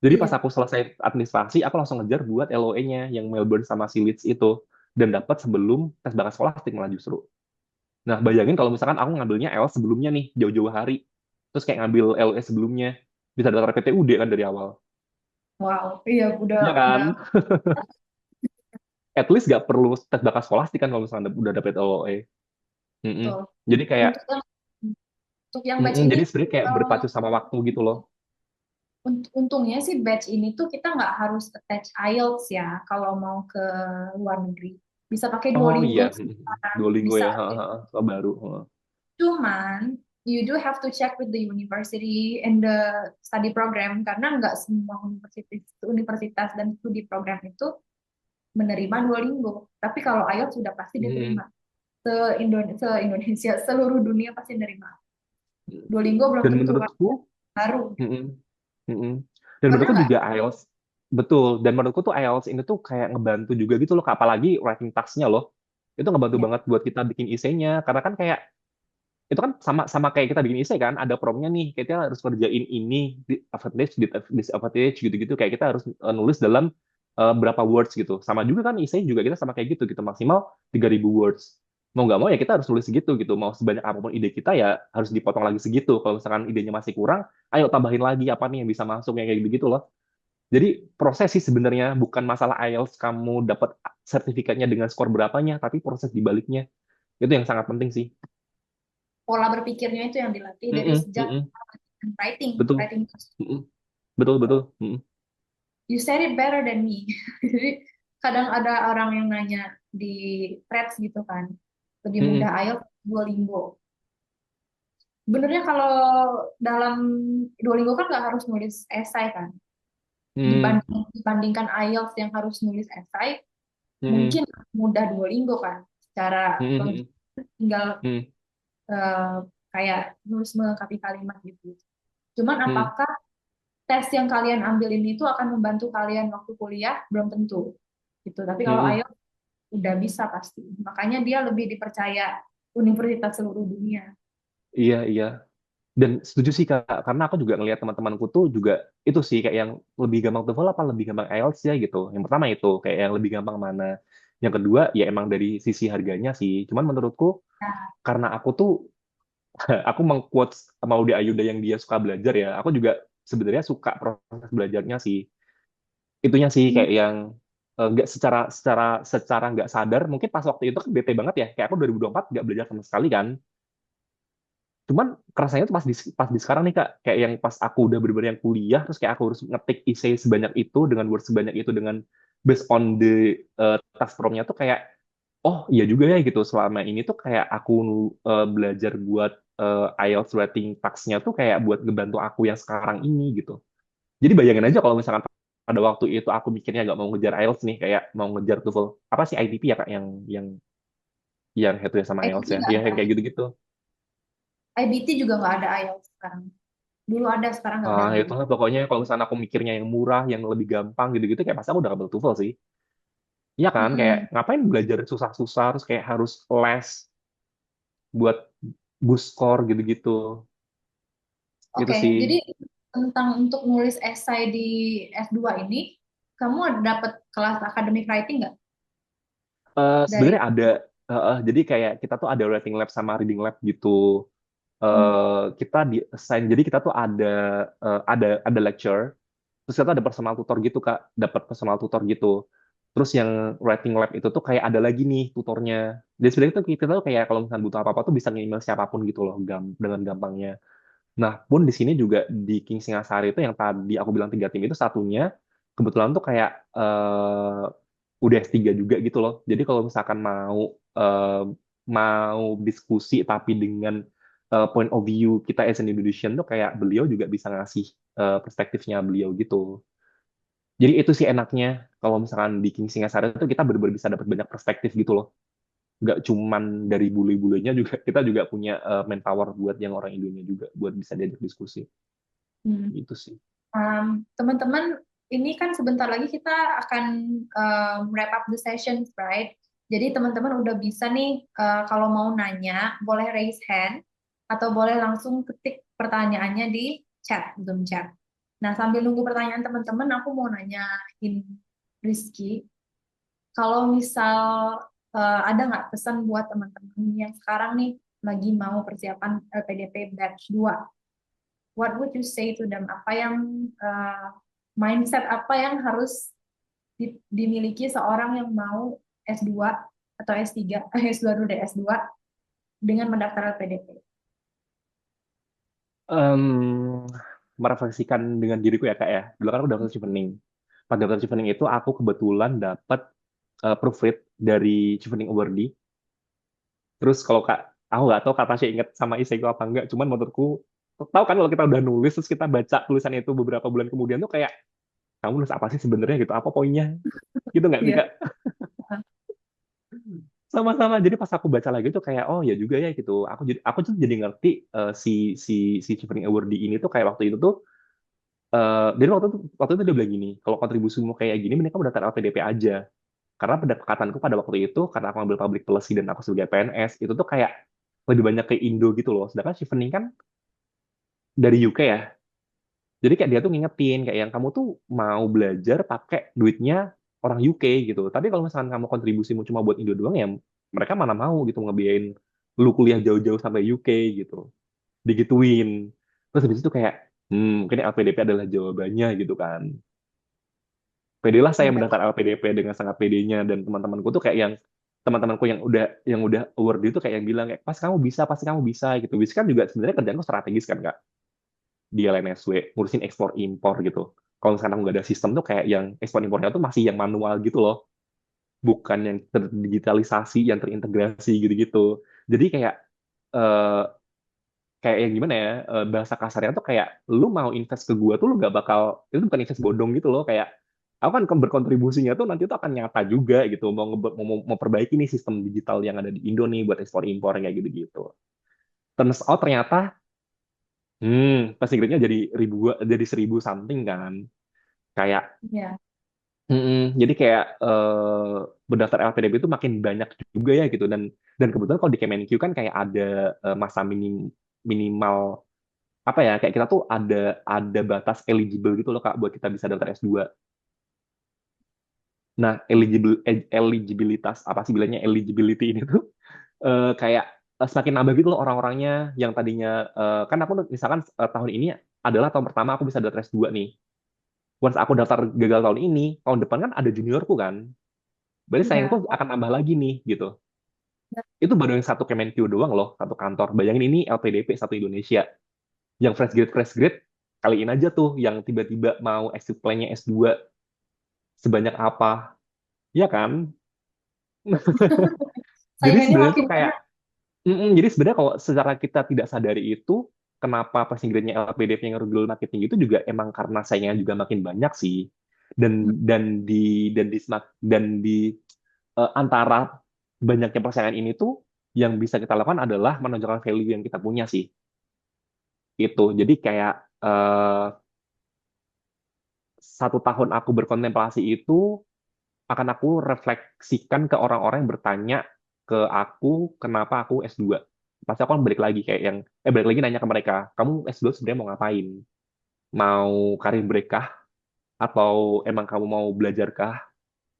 Jadi pas Iya. aku selesai administrasi, aku langsung ngejar buat LOE-nya yang Melbourne sama si Leeds itu, dan dapat sebelum tes bakat skolastik malah justru. Nah, bayangin kalau misalkan aku ngambilnya LS sebelumnya nih, jauh-jauh hari. Terus kayak ngambil LS sebelumnya, bisa daftar PTUD kan dari awal. Wow. Iya, Iya kan? udah At least nggak perlu tes bakat skolastik kan kalau misalkan udah dapet LOE. Mm-mm. betul. Jadi kayak, Untuk yang untuk yang batch ini jadi sebenarnya kayak eh, berpacu sama waktu gitu loh. untungnya sih batch ini tuh kita nggak harus attach IELTS ya kalau mau ke luar negeri. Bisa pakai Oh Duolingo iya, sekarang, Duolingo bisa. ya, oh, baru. Cuman you do have to check with the university and the study program karena nggak semua universitas dan studi program itu menerima Duolingo. Tapi kalau IELTS sudah pasti Mm-mm. diterima. Se-Indonesia, seluruh dunia pasti menerima. Duolingo belum Dan tentu kan menurutku, baru. mm-mm, mm-mm. Dan Pernah menurutku nggak? juga IELTS, betul. Dan menurutku tuh IELTS ini tuh kayak ngebantu juga gitu loh, Kak. Apalagi writing task-nya loh. Itu ngebantu Ya, banget buat kita bikin essay-nya. Karena kan kayak itu kan sama sama kayak kita bikin essay kan, ada promnya nih, kayak kita harus kerjain ini, advantage, disadvantage gitu-gitu, kayak kita harus nulis dalam berapa words gitu. Sama juga kan essay juga kita sama kayak gitu gitu, maksimal 3.000 words. Mau nggak mau ya kita harus nulis segitu gitu. Mau sebanyak apapun ide kita ya harus dipotong lagi segitu. Kalau misalkan idenya masih kurang, ayo tambahin lagi apa nih yang bisa masuk yang kayak gitu loh. Jadi proses sih sebenarnya bukan masalah IELTS kamu dapat sertifikatnya dengan skor berapanya, tapi proses di baliknya itu yang sangat penting sih. pola berpikirnya itu yang dilatih dari Mm-mm, sejak mm-mm. writing, Betul. writing. Mm-mm. Betul, betul. Mm-mm. You said it better than me. Jadi kadang ada orang yang nanya di threads gitu kan, lebih mudah Mm-mm. IELTS Duolingo. Benernya kalau dalam Duolingo kan nggak harus nulis esai kan. Mm-mm. Dibandingkan IELTS yang harus nulis esai, Mm-mm. mungkin mudah Duolingo kan. Secara Mm-mm. logik tinggal Mm-mm. eh, kayak nulis mengkapi kalimat gitu. Cuman Mm-mm. apakah tes yang kalian ambil ini tuh akan membantu kalian waktu kuliah? Belum tentu. Gitu. Tapi kalau Mm-mm. IELTS udah bisa pasti. Makanya dia lebih dipercaya universitas seluruh dunia. Iya, iya. Dan setuju sih Kak, karena aku juga ngelihat teman-temanku tuh juga itu sih kayak yang lebih gampang TOEFL apa lebih gampang IELTS ya gitu. Yang pertama itu kayak yang lebih gampang mana. Yang kedua ya emang dari sisi harganya sih. Cuman menurutku Nah, karena aku tuh aku mengquotes Maudy Ayunda yang dia suka belajar ya. Aku juga sebenarnya suka proses belajarnya sih. Itunya sih hmm, kayak yang nggak secara secara secara nggak sadar mungkin pas waktu itu kan bete banget ya kayak aku 2024 nggak belajar sama sekali kan, cuman kerasanya tuh pas di sekarang nih kak kayak yang pas aku udah bener-bener yang kuliah terus kayak aku harus ngetik essay sebanyak itu dengan word sebanyak itu dengan based on the task prompt-nya tuh kayak oh iya juga ya gitu selama ini tuh kayak aku belajar buat IELTS writing task-nya tuh kayak buat ngebantu aku yang sekarang ini gitu. Jadi bayangin aja kalau misalkan pada waktu itu aku mikirnya nggak mau ngejar IELTS nih, kayak mau ngejar TOEFL, apa sih ITP ya kak yang yang head to head sama IBT IELTS ya. nggak Ya, ada. yang kayak gitu-gitu. IBT juga nggak ada IELTS sekarang. Dulu ada, sekarang nggak ada Ah, itu lagi. lah pokoknya kalau misalnya aku mikirnya yang murah, yang lebih gampang gitu-gitu, kayak pasti aku udah ambil TOEFL sih. Iya kan, kayak Mm-mm. ngapain belajar susah-susah, terus kayak harus les buat boost score gitu-gitu. Itu Oke, sih. jadi tentang untuk nulis esai di S2 ini, kamu ada dapat kelas academic writing nggak dari? Sebenarnya ada, jadi kayak kita tuh ada writing lab sama reading lab gitu. Hmm. Kita di assign, jadi kita tuh ada lecture, terus kita tuh ada personal tutor gitu Kak, dapat personal tutor gitu. Terus yang writing lab itu tuh kayak ada lagi nih tutornya. Jadi sebenarnya tuh kita tuh kayak kalau misalnya butuh apa-apa tuh bisa nge-email siapapun gitu loh, dengan gampangnya. Nah, pun di sini juga di King Singasari itu yang tadi aku bilang 3 tim itu satunya kebetulan tuh kayak udah S3 juga gitu loh. Jadi kalau misalkan eh, mau diskusi tapi dengan point of view kita as an Indonesian tuh kayak beliau juga bisa ngasih perspektifnya beliau gitu. Jadi itu sih enaknya kalau misalkan di King Singasari itu kita benar-benar bisa dapat banyak perspektif gitu loh. Nggak cuman dari bule-bulenya juga, kita juga punya manpower buat yang orang Indonesia juga buat bisa diajak diskusi. Hmm. Gitu sih. Teman-teman, ini kan sebentar lagi kita akan wrap up the sessions, right? Jadi teman-teman udah bisa nih, kalau mau nanya, boleh raise hand atau boleh langsung ketik pertanyaannya di chat, Zoom chat. Nah, sambil nunggu pertanyaan teman-teman, aku mau nanyain Rizky, kalau misal ada nggak pesan buat teman-teman yang sekarang nih lagi mau persiapan LPDP batch 2? What would you say to them? Apa yang mindset apa yang harus dimiliki seorang yang mau S2 atau S3, S2 dulu deh, S2 dengan mendaftar LPDP? Em, Merefleksikan dengan diriku ya kak ya. Dulu kan aku daftar Chevening. Pas daftar Chevening itu aku kebetulan dapat proofread dari Chevening Awardee. Terus kalau kak, aku nggak tahu kak Tasya ingat sama essayku apa enggak. Cuman menurutku, tahu kan kalau kita udah nulis terus kita baca tulisan itu beberapa bulan kemudian tuh kayak kamu nulis apa sih sebenarnya gitu? Apa poinnya? Gitu nggak sih Iya. kak? Sama-sama. Jadi pas aku baca lagi tuh kayak oh ya juga ya gitu. Aku tuh jadi ngerti si si si Chevening Awardee ini tuh kayak waktu itu tuh jadi waktu itu dia bilang gini, kalau kontribusimu kayak gini, mending kamu daftar LPDP aja. Karena pendekatanku pada waktu itu, karena aku ambil public policy dan aku sebagai PNS, itu tuh kayak lebih banyak ke Indo gitu loh. Sedangkan Chevening kan dari UK ya. Jadi kayak dia tuh ngingetin, kayak yang kamu tuh mau belajar pakai duitnya orang UK gitu. Tapi kalau misalkan kamu kontribusimu cuma buat Indo doang ya, mereka mana mau gitu ngebiayain lu kuliah jauh-jauh sampai UK gitu. Digituin. Terus habis itu kayak, mungkin LPDP adalah jawabannya gitu kan. Pedelah saya Iya. mendaftar LPDP dengan sangat pedenya dan teman-temanku tuh kayak yang teman-temanku yang udah award itu kayak yang bilang kayak pas kamu bisa pasti kamu bisa gitu. Wis kan juga sebenarnya kerjaanku strategis kan kak di LNSW ngurusin ekspor impor gitu. Kalau misalkan aku nggak ada sistem tuh kayak yang ekspor impornya tuh masih yang manual gitu loh, bukan yang terdigitalisasi yang terintegrasi gitu-gitu. Jadi kayak eh, kayak yang gimana ya bahasa kasarnya tuh kayak lu mau invest ke gua tuh lu gak bakal itu bukan invest bodong gitu loh kayak aku kan berkontribusinya tuh nanti tuh akan nyata juga gitu mau perbaiki nih sistem digital yang ada di Indo nih buat ekspor impor kayak gitu gitu. Turns out ternyata passing grade-nya jadi 1.000 something kan kayak Iya. jadi kayak berdaftar LPDP itu makin banyak juga ya gitu dan kebetulan kalau di Kemenq kan kayak ada masa minimal apa ya kayak kita tuh ada batas eligible gitu loh Kak buat kita bisa daftar S2. Nah, eligibilitas apa sih bilangnya eligibility ini tuh kayak semakin nambah gitu loh orang-orangnya yang tadinya kan aku misalkan tahun ini adalah tahun pertama aku bisa daftar S2 nih. Once aku daftar gagal tahun ini, tahun depan kan ada juniorku kan. Berarti sayangku Iya. akan nambah lagi nih gitu. Itu baru yang satu Kemenq doang loh, satu kantor. Bayangin ini LPDP satu Indonesia. Yang fresh grade kaliin aja tuh yang tiba-tiba mau exit plan-nya S2 sebanyak apa, ya kan? Jadi Saingannya sebenarnya makin tuh kayak, banyak. jadi sebenarnya kalau secara kita tidak sadari itu, kenapa passing grade-nya LPDP yang regular makin tinggi itu juga emang karena saingannya juga makin banyak sih. Dan Hmm. dan di antara banyaknya persaingan ini tuh yang bisa kita lakukan adalah menonjolkan value yang kita punya sih. Itu. Jadi kayak satu tahun aku berkontemplasi itu akan aku refleksikan ke orang-orang yang bertanya ke aku kenapa aku S2. Pasti aku akan balik lagi kayak yang balik lagi nanya ke mereka, kamu S2 sebenarnya mau ngapain? Mau karir break kah? Atau emang kamu mau belajar kah?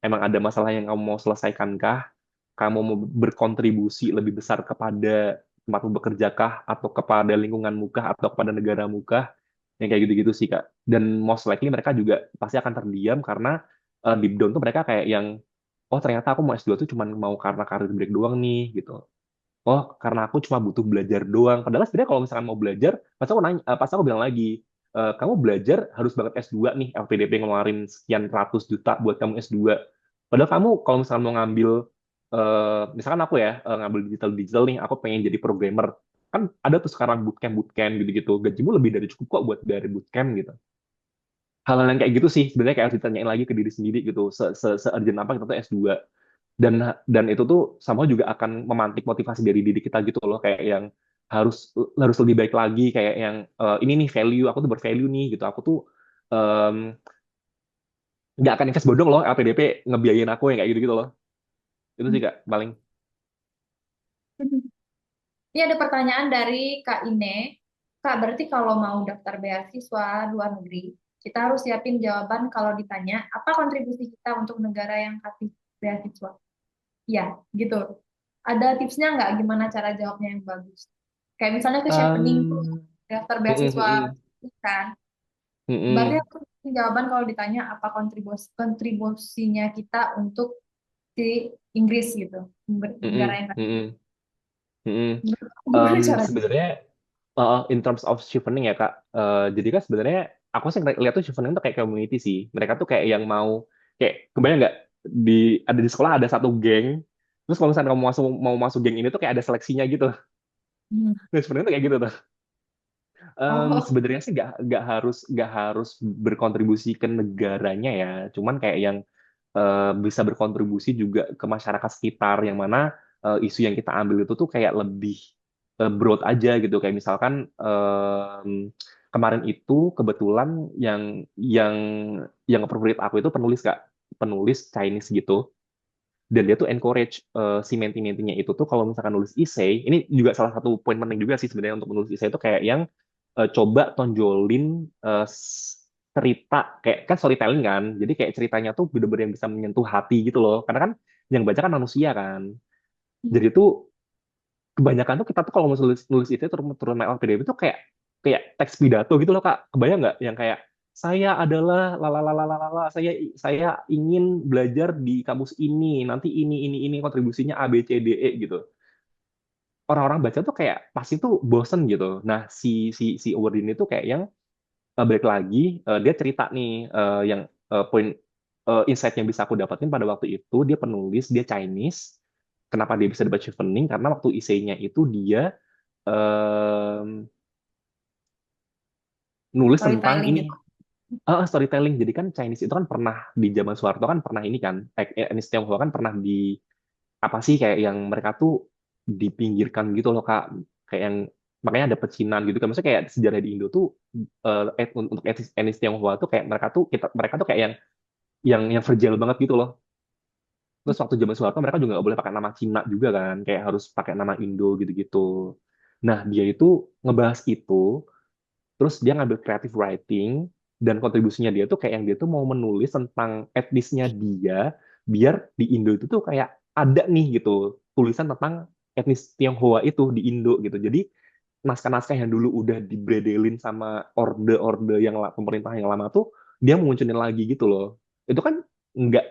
Emang ada masalah yang kamu mau selesaikan kah? Kamu mau berkontribusi lebih besar kepada tempatmu bekerja kah? Atau kepada lingkunganmu kah? Atau kepada negaramu kah? Yang kayak gitu-gitu sih, Kak. Dan most likely mereka juga pasti akan terdiam karena deep down tuh mereka kayak yang, oh ternyata aku mau S2 tuh cuma mau karena karir break doang nih, gitu. Oh, karena aku cuma butuh belajar doang. Padahal sebenarnya kalau misalkan mau belajar, pas aku bilang lagi, kamu belajar harus banget S2 nih, LPDP ngeluarin sekian ratus juta buat kamu S2. Padahal kamu kalau misalkan mau ngambil, misalkan aku ya, ngambil digital nih, aku pengen jadi programmer. Kan ada tuh sekarang bootcamp gitu-gitu. Gajimu lebih dari cukup kok buat dari bootcamp gitu. Hal-hal yang kayak gitu sih sebenarnya kayak harus ditanyain lagi ke diri sendiri gitu. Se-urgent apa kita tuh S2. Dan itu tuh sama juga akan memantik motivasi dari diri kita gitu loh, kayak yang harus harus lebih baik lagi, kayak yang ini nih value aku tuh bervalue nih gitu, aku tuh em, nggak akan invest bodong loh LPDP ngebiayain aku yang kayak gitu gitu loh. Itu sih Kak paling. Ini ada pertanyaan dari Kak Ine. Kak, berarti kalau mau daftar beasiswa luar negeri, kita harus siapin jawaban kalau ditanya, apa kontribusi kita untuk negara yang kasih beasiswa? Ya, gitu. Ada tipsnya nggak gimana cara jawabnya yang bagus? Kayak misalnya ke chevening tuh, um, daftar mm, mm, beasiswa mm, kan. mm, Berarti mm, aku kasih jawaban kalau ditanya apa kontribusinya kita untuk di Inggris gitu, mm, negara mm, yang mm, mm, mm, mm. gimana caranya? Sebenarnya in terms of chevening ya Kak, jadi kan sebenarnya aku sih lihat tuh chevening tuh kayak community sih. Mereka tuh kayak yang mau, kayak kebayang nggak, ada di sekolah ada satu geng, terus kalau misalnya kamu mau masuk geng ini tuh kayak ada seleksinya gitu. Hmm. Nah sebenarnya tuh kayak gitu tuh. Oh, Sebenarnya sih nggak harus berkontribusi ke negaranya ya, cuman kayak yang bisa berkontribusi juga ke masyarakat sekitar, yang mana isu yang kita ambil itu tuh kayak lebih broad aja gitu, kayak misalkan kemarin itu kebetulan yang yang favorit aku itu penulis Kak, penulis Chinese gitu, dan dia tuh encourage si menti-mentinya itu tuh kalau misalkan nulis essay, ini juga salah satu poin penting juga sih sebenarnya untuk menulis essay itu kayak yang coba tonjolin cerita, kayak kan storytelling kan, jadi kayak ceritanya tuh bener-bener yang bisa menyentuh hati gitu loh, karena kan yang baca kan manusia kan, jadi tuh kebanyakan tuh kita tuh kalau nulis nulis itu turun LPDP itu kayak kayak teks pidato gitu loh Kak, kebayang nggak yang kayak saya adalah lalalalalala, saya ingin belajar di kampus ini, nanti ini kontribusinya A B C D E gitu. Orang-orang baca tuh kayak pasti tuh bosen gitu. Nah, si Award ini tuh kayak yang balik lagi, dia cerita nih, yang poin insight yang bisa aku dapatin pada waktu itu, dia penulis, dia Chinese. Kenapa dia bisa dapat chevening? Karena waktu essay-nya itu dia em, nulis tentang storytelling ini, gitu. storytelling. Jadi kan Chinese itu kan pernah di zaman Soeharto kan pernah ini kan, etnis Tionghoa kan pernah di apa sih, kayak yang mereka tuh dipinggirkan gitu loh Kak, kayak yang makanya ada pecinan gitu kan, maksudnya kayak sejarah di Indo tuh untuk etnis Tionghoa tuh kayak mereka tuh kayak yang fragile banget gitu loh. Terus waktu zaman Soeharto mereka juga nggak boleh pakai nama Cina juga kan, kayak harus pakai nama Indo gitu-gitu. Nah dia itu ngebahas itu, terus dia ngambil creative writing, dan kontribusinya dia tuh kayak yang dia tuh mau menulis tentang etnisnya dia, biar di Indo itu tuh kayak ada nih gitu tulisan tentang etnis Tionghoa itu di Indo gitu. Jadi naskah-naskah yang dulu udah dibredelin sama orde-orde pemerintah yang lama tuh dia munculin lagi gitu loh. Itu kan nggak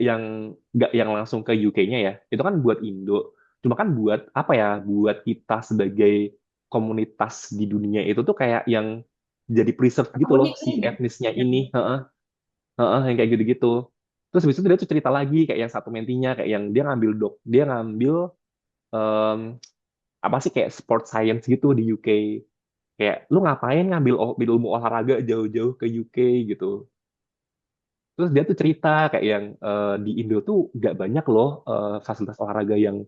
yang langsung ke UK-nya ya. Itu kan buat Indo. Cuma kan buat apa ya? Buat kita sebagai komunitas di dunia itu tuh kayak yang jadi preserve gitu loh Unik si nih gitu. etnisnya Ya. ini. Heeh, heeh, yang kayak gitu-gitu. Terus habis itu dia tuh cerita lagi kayak yang satu mentinya, kayak yang dia ngambil em, apa sih kayak sport science gitu di UK. Kayak lu ngapain ngambil ilmu olahraga jauh-jauh ke UK gitu. Terus dia tuh cerita kayak yang di Indo tuh nggak banyak loh fasilitas olahraga yang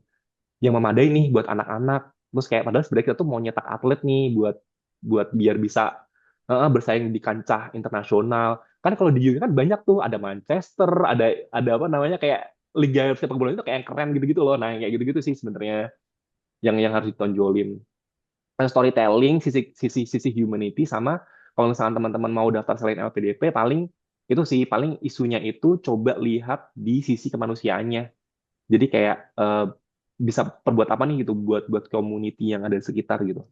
yang memadai nih buat anak-anak. Terus kayak padahal sebenarnya kita tuh mau nyetak atlet nih buat buat biar bisa bersaing di kancah internasional. Kan kalau di UK kan banyak tuh, ada Manchester, ada apa namanya kayak liga sepak bola itu kayak yang keren gitu-gitu loh. Nah, kayak gitu-gitu sih sebenarnya yang harus ditonjolin. Storytelling, sisi humanity, sama kalau misalnya teman-teman mau daftar selain LPDP, paling itu sih paling isunya itu coba lihat di sisi kemanusiaannya. Jadi kayak bisa perbuat apa nih gitu buat buat community yang ada di sekitar gitu.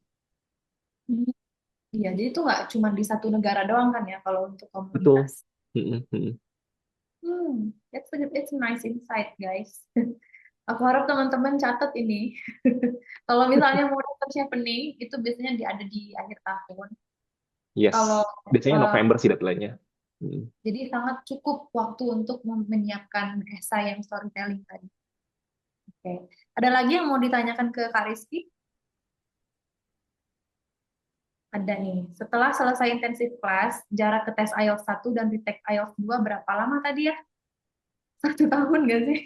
Hmm, iya, jadi itu nggak cuma di satu negara doang kan ya kalau untuk komunitas. Betul. Mm-mm, mm-mm. It's a nice insight, guys. Aku harap teman-teman catat ini. Kalau misalnya mau daftar chevening, itu biasanya ada di akhir tahun. Yes. Kalau Biasanya eh, November sih deadline-nya. Mm. jadi sangat cukup waktu untuk menyiapkan esai yang storytelling tadi. Oke. Ada lagi yang mau ditanyakan ke Kak Rizky? Ada nih. Setelah selesai intensif kelas, jarak ke tes IELTS 1 dan retake IELTS 2 berapa lama tadi ya? 1 tahun gak sih?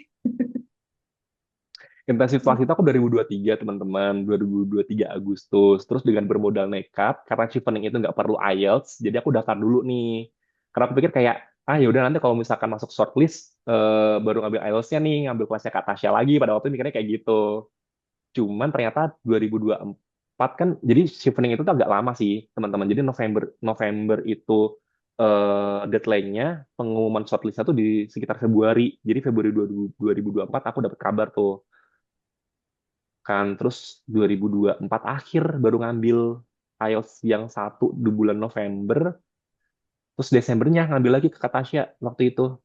Intensive kelas itu aku 2023 teman-teman, 2023 Agustus. Terus dengan bermodal nekat, karena chevening itu nggak perlu IELTS, jadi aku daftar dulu nih. Karena aku pikir kayak, ya udah nanti kalau misalkan masuk shortlist, baru ngambil IELTS-nya nih, ngambil kelasnya Kak Tasya lagi. Pada waktu itu mikirnya kayak gitu. Cuman ternyata 2024 kan, jadi chevening itu tuh agak lama sih teman-teman. Jadi November November itu deadline-nya, pengumuman shortlist-nya tuh di sekitar Februari. Jadi Februari 2024 aku dapat kabar tuh kan, terus 2024 akhir baru ngambil IELTS yang satu di bulan November, terus Desembernya ngambil lagi ke Katasha waktu itu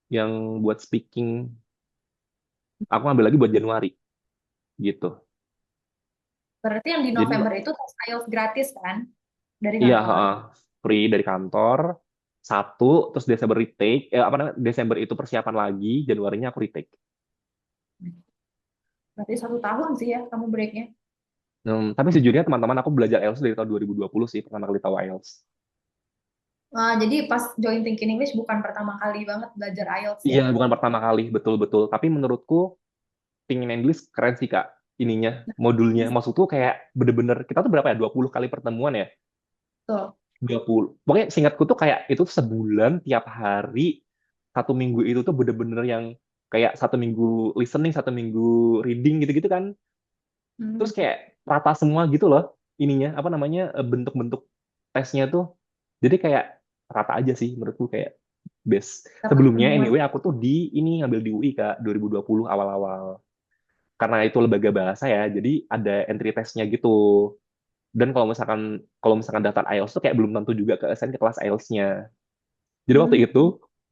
yang buat speaking, aku ngambil lagi buat Januari gitu. Berarti yang di Jadi November itu tes IELTS gratis kan? Dari iya, kantor. free dari kantor satu, terus Desember retake, apa namanya, Desember itu persiapan lagi, Januarinya aku retake. Berarti 1 tahun sih ya kamu breaknya. Tapi sejujurnya teman-teman aku belajar IELTS dari tahun 2020 sih pertama kali tahu IELTS. Nah, jadi pas join Thinking English bukan pertama kali banget belajar IELTS Iya, ya? bukan pertama kali, betul-betul. Tapi menurutku pingin English keren sih Kak, ininya, modulnya. Maksudku kayak bener-bener, kita tuh berapa ya, 20 kali pertemuan ya? Tuh. 20. Pokoknya singkatku tuh kayak itu tuh sebulan, tiap hari, 1 minggu itu tuh bener-bener yang kayak 1 minggu listening, 1 minggu reading gitu-gitu kan. Hmm. Terus kayak rata semua gitu loh, ininya, apa namanya, bentuk-bentuk tesnya tuh. Jadi kayak rata aja sih menurutku, kayak best. Dapat Sebelumnya semua. anyway aku tuh di ini ngambil di UI Kak, 2020 awal-awal. Karena itu lembaga bahasa ya, jadi ada entry testnya gitu. Dan kalau misalkan daftar IELTS tuh kayak belum tentu juga ke assign ke kelas IELTS-nya. Jadi waktu Hmm. itu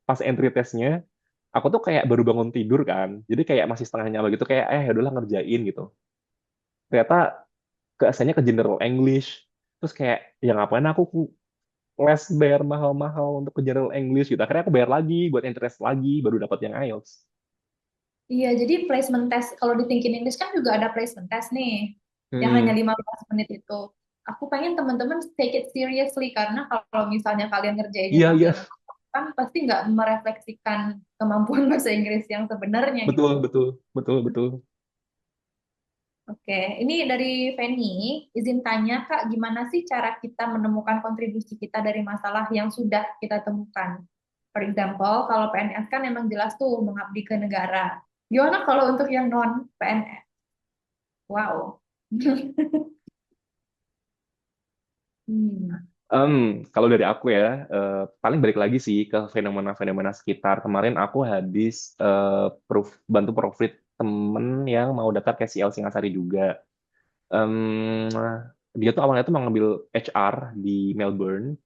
pas entry testnya, aku tuh kayak baru bangun tidur kan, jadi kayak masih setengah nyala gitu, kayak ya udahlah ngerjain gitu. Ternyata ke assign-nya ke General English. Terus kayak ya ngapain aku les bayar mahal-mahal untuk ke General English gitu. Akhirnya aku bayar lagi buat entry test lagi, baru dapat yang IELTS. Iya, jadi placement test, kalau di Thinking English kan juga ada placement test nih, yang hanya Hmm, 15 menit itu. Aku pengen teman-teman take it seriously, karena kalau misalnya kalian ngerjainnya iya sambil iya, kan pasti nggak merefleksikan kemampuan bahasa Inggris yang sebenarnya betul gitu. betul betul betul. Oke, ini dari Feni, izin tanya Kak, gimana sih cara kita menemukan kontribusi kita dari masalah yang sudah kita temukan? For example, kalau PNS kan emang jelas tuh mengabdi ke negara. Gimana kalau untuk yang non PNS? Wow. Hmm. Kalau dari aku ya, paling balik lagi sih ke fenomena-fenomena sekitar. Kemarin aku habis bantu profit temen yang mau daftar ke CL Singasari juga. Em, Dia tuh awalnya tuh mau ngambil HR di Melbourne,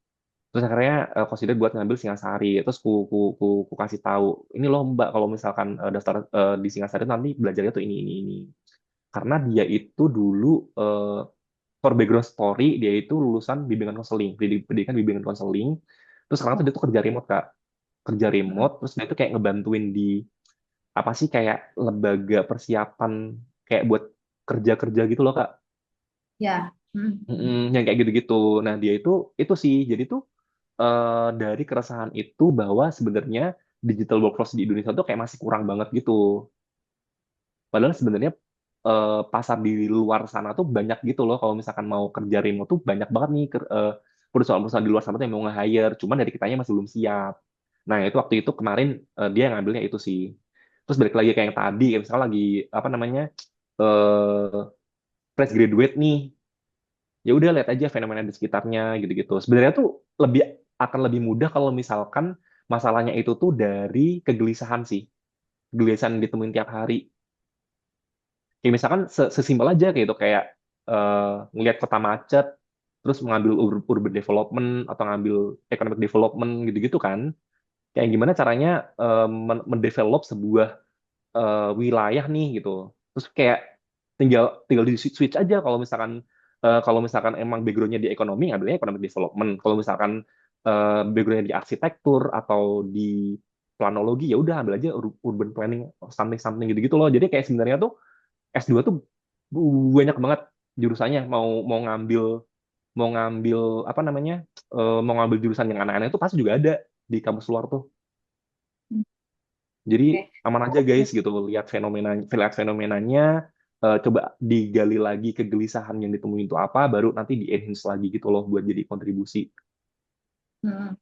terus akhirnya consider buat ngambil Singasari. Terus ku kasih tahu, ini loh Mbak, kalau misalkan daftar di Singasari nanti belajarnya tuh ini. Karena dia itu dulu for background story, dia itu lulusan bimbingan konseling, pendidikan bimbingan konseling. Terus sekarang tuh dia tuh kerja remote Kak, kerja remote. Terus dia tuh kayak ngebantuin di apa sih, kayak lembaga persiapan kayak buat kerja-kerja gitu loh Kak. Ya. Hmm. Yang kayak gitu-gitu. Nah dia itu sih, jadi tuh dari keresahan itu bahwa sebenarnya digital workforce di Indonesia tuh kayak masih kurang banget gitu. Padahal sebenarnya pasar di luar sana tuh banyak gitu loh. Kalau misalkan mau kerja remote tuh banyak banget nih perusahaan-perusahaan di luar sana tuh yang mau nge-hire. Cuman dari kitanya masih belum siap. Nah, itu waktu itu kemarin dia yang ngambilnya itu sih. Terus balik lagi kayak yang tadi, kayak misalnya lagi apa namanya eh fresh graduate nih, ya udah lihat aja fenomena di sekitarnya gitu-gitu. Sebenarnya tuh akan lebih mudah kalau misalkan masalahnya itu tuh dari kegelisahan sih, kegelisahan yang ditemuin tiap hari. Kayak misalkan sesimpel aja kayak itu kayak ngelihat kota macet, terus mengambil urban development atau ngambil economic development gitu-gitu kan. Kayak gimana caranya mendevelop sebuah wilayah nih gitu. Terus kayak tinggal tinggal di switch aja kalau misalkan emang backgroundnya di ekonomi ngambilnya economic development. Kalau misalkan backgroundnya di arsitektur atau di planologi ya udah ambil aja urban planning something something gitu-gitu loh. Jadi kayak sebenarnya tuh S2 tuh banyak banget jurusannya mau ngambil apa namanya mau ngambil jurusan yang aneh-aneh itu pasti juga ada di kampus luar tuh. Hmm, Jadi oke. aman aja guys gitu lihat fenomenanya, coba digali lagi kegelisahan yang ditemuin itu apa, baru nanti di enhance lagi gitu loh buat jadi kontribusi. Hmm,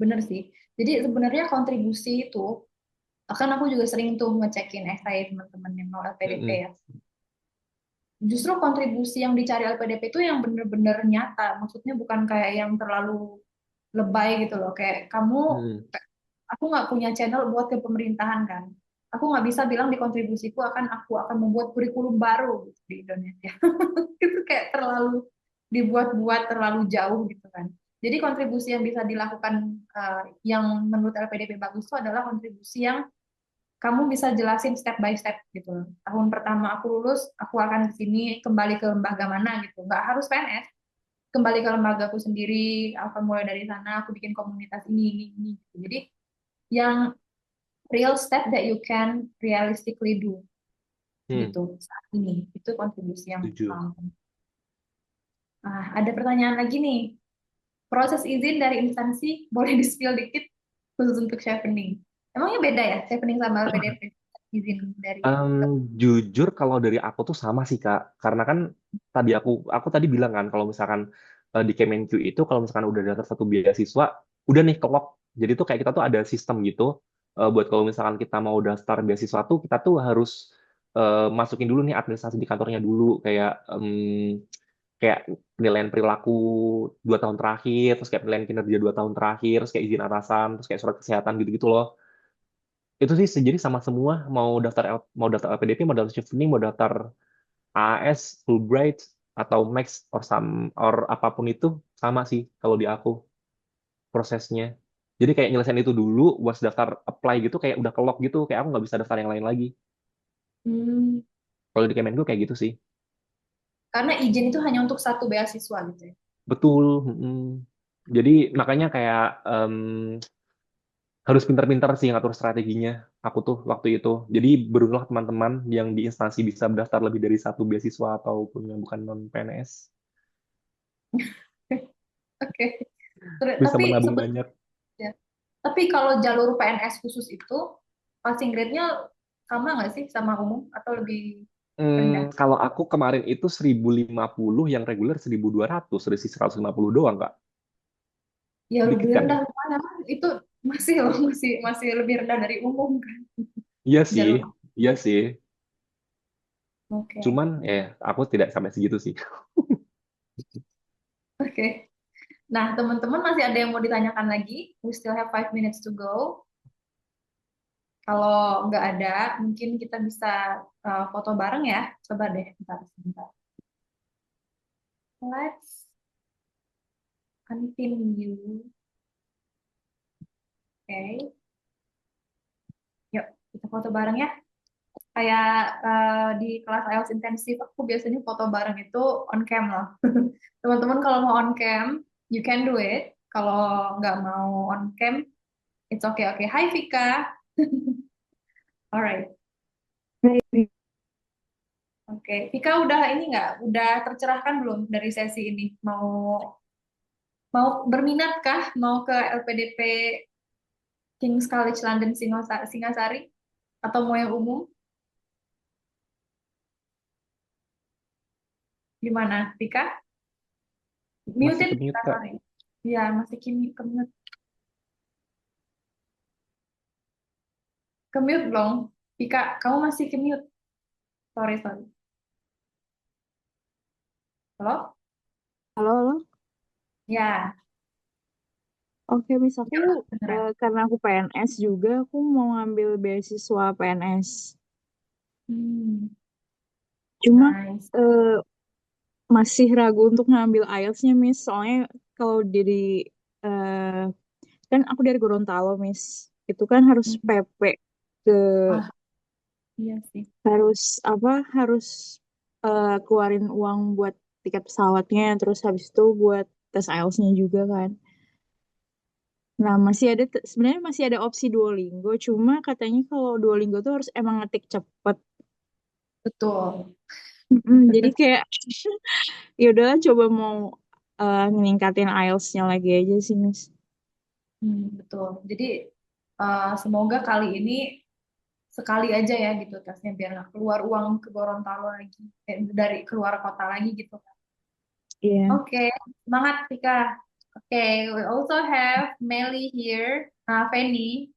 bener sih. Jadi sebenarnya kontribusi itu, akan aku juga sering tuh ngecekin esai teman-teman yang mau LPDP Mm-mm. ya. Justru kontribusi yang dicari LPDP itu yang bener-bener nyata. Maksudnya bukan kayak yang terlalu lebay gitu loh. Kayak kamu, Mm-mm. aku nggak punya channel buat ke pemerintahan kan. Aku nggak bisa bilang di kontribusiku aku akan membuat kurikulum baru gitu di Indonesia. Itu kayak terlalu dibuat-buat terlalu jauh gitu kan. Jadi kontribusi yang bisa dilakukan yang menurut LPDP bagus itu adalah kontribusi yang kamu bisa jelasin step by step gitu. Tahun pertama aku lulus, aku akan ke sini kembali ke lembaga mana gitu. Nggak harus PNS, kembali ke lembagaku sendiri, akan mulai dari sana, aku bikin komunitas ini. Gitu. Jadi yang real step that you can realistically do Hmm, gitu saat ini. Itu kontribusi yang setuju. ada pertanyaan lagi nih. Proses izin dari instansi boleh di-spill dikit khusus untuk chevening. Emangnya beda ya chevening sama LPDP izin dari Jujur kalau dari aku tuh sama sih Kak, karena kan aku tadi bilang kan kalau misalkan di Kemenq itu kalau misalkan udah daftar satu beasiswa, udah nih kelok. Jadi tuh kayak kita tuh ada sistem gitu buat kalau misalkan kita mau daftar beasiswa tuh kita tuh harus masukin dulu nih administrasi di kantornya dulu kayak penilaian perilaku 2 tahun terakhir, terus kayak penilaian kinerja 2 tahun terakhir, terus kayak izin atasan, terus kayak surat kesehatan gitu-gitu loh. Itu sih jadi sama semua mau daftar LPDP, mau daftar chevening, mau daftar AS, Fulbright atau Max or apapun itu sama sih kalau di aku prosesnya. Jadi kayak nyelesain itu dulu, buat daftar apply gitu kayak udah kelok gitu, kayak aku nggak bisa daftar yang lain lagi. hmm, Kalau di Kemenku kayak gitu sih. karena izin itu hanya untuk satu beasiswa gitu ya. Betul. Mm. Jadi makanya kayak harus pintar-pintar sih ngatur strateginya. Aku tuh waktu itu. Jadi beruntunglah teman-teman yang di instansi bisa mendaftar lebih dari satu beasiswa ataupun yang bukan non PNS Oke. bisa Tapi menabung banyak. sebetulnya, tapi kalau jalur PNS khusus itu passing grade-nya sama nggak sih sama umum atau lebih rendah? Kalau aku kemarin itu 1050, yang reguler 1200, selisih 150 doang, Kak. Ya Dikit lebih kan? rendah lumayan itu masih loh masih masih lebih rendah dari umum kan Iya sih, jalur. iya sih. Oke. Cuman ya aku tidak sampai segitu sih. Oke. Nah, teman-teman masih ada yang mau ditanyakan lagi? We still have 5 minutes to go. Kalau nggak ada, mungkin kita bisa foto bareng ya. Coba deh, bentar, sebentar. Let's continue. Oke, yuk kita foto bareng ya. Kayak di kelas IELTS intensif, aku biasanya foto bareng itu on cam loh. Teman-teman kalau mau on cam, you can do it. Kalau nggak mau on cam, it's okay. Oke, Hai Vika. Alright. Oke, Vika udah ini nggak? Udah tercerahkan belum dari sesi ini? Mau mau berminat kah? Mau ke LPDP King's College London Singasari atau mau yang umum? Gimana, Tika? Masih Muted, ke mute, Kak. sorry. Ya, masih ke-mute. Ke-mute belum? Tika, kamu masih ke-mute. Sorry, sorry. Halo? Halo, halo. Ya, Oke, Miss, aku ya, beneran. karena aku PNS juga, aku mau ngambil beasiswa PNS. Hmm, Cuma nice. eh, masih ragu untuk ngambil IELTS-nya, Miss. Soalnya kalau eh, kan aku dari Gorontalo, Miss. Itu kan harus Hmm, PP ke ah, iya sih. harus apa? Harus keluarin uang buat tiket pesawatnya, terus habis itu buat tes IELTS-nya juga kan. Nah, sebenarnya masih ada opsi Duolingo, cuma katanya kalau Duolingo tuh harus emang ngetik cepet. Betul. Jadi kayak ya udahlah coba mau ningkatin IELTS-nya lagi aja sih, Miss. Betul. Jadi semoga kali ini sekali aja ya gitu tesnya biar nggak keluar uang ke Gorontalo lagi, dari keluar kota lagi gitu kan. Iya. Oke, semangat Tika. Oke, we also have Melly here. Fanny.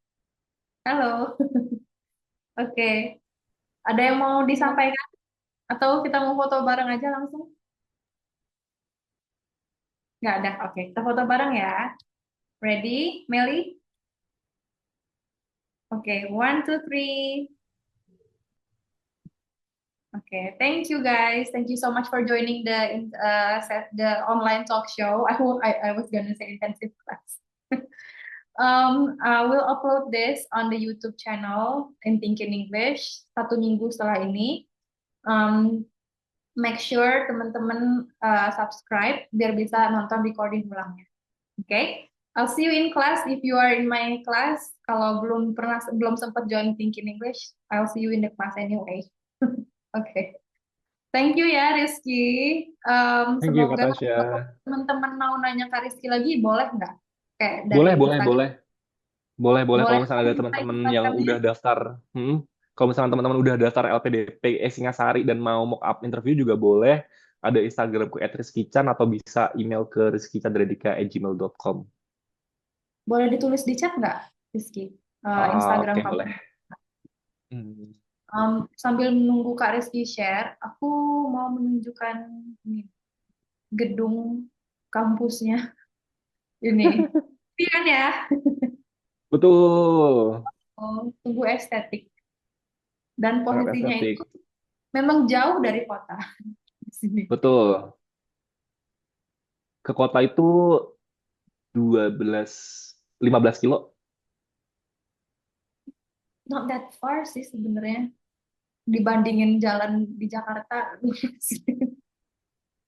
Halo. Oke, ada yang mau disampaikan atau kita mau foto bareng aja langsung? Nggak ada. Oke, kita foto bareng ya. Ready, Melly? Oke, one, two, three. Okay, thank you guys. Thank you so much for joining the online talk show. I was gonna say intensive class. We'll upload this on the YouTube channel in Thinking English 1 minggu setelah ini. Um, Make sure teman-teman subscribe biar bisa nonton recording ulangnya. Okay? I'll see you in class if you are in my class. Kalau belum sempat join Thinking English, I'll see you in the class anyway. Okay. Thank you ya Rizky. Thank you, Kak Semoga kalau Tasya. teman-teman mau nanya Kak Rizky lagi, boleh nggak? Kayak dari Boleh, boleh, Instagram, boleh. Boleh, boleh. Kalau boleh misalnya ada minta teman-teman yang Instagramnya? udah daftar, kalau misalnya teman-teman udah daftar LPDP Singasari dan mau mock up interview juga boleh. Ada Instagramku @rizkychan atau bisa email ke rizkychandredika@gmail.com. Boleh ditulis di chat nggak, Rizky? Instagram Oke, kamu. boleh. Hmm. Sambil menunggu Kak Rizky share, aku mau menunjukkan ini, gedung kampusnya ini. Iya kan ya? Betul. Oh, tunggu estetik. Dan Sangat posisinya itu estetik. memang jauh dari kota di sini. Betul. Ke kota itu 12, 15 kilo. Not that far sih sebenarnya. Dibandingin jalan di Jakarta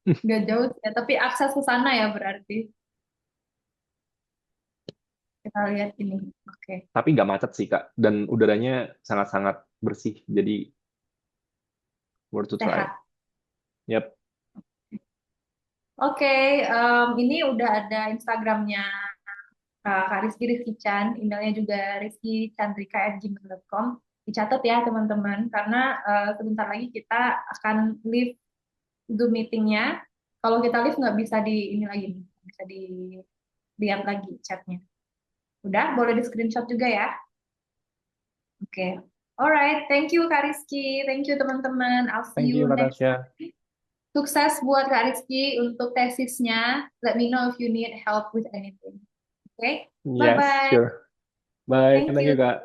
nggak jauh ya, tapi akses ke sana ya berarti kita lihat ini. Oke, Tapi nggak macet sih, Kak. Dan udaranya sangat-sangat bersih. Jadi, worth to try. sehat. Yap. Oke, ini udah ada Instagramnya Kak Rizky Rizky Chan, emailnya juga rizkychandrika@gmail.com. Dicatat ya teman-teman, karena sebentar lagi kita akan leave Zoom meetingnya. Kalau kita leave nggak bisa di ini lagi, nggak bisa dilihat lagi chatnya. Udah, boleh di screenshot juga ya. Oke. Alright, thank you Kak Rizky, thank you teman-teman. I'll see Thank you you, Kak next Tasya. time. Sukses buat Kak Rizky untuk tesisnya. Let me know if you need help with anything. Okay? Yes, Bye-bye. sure. Bye. Thank Thank you. you, Kak.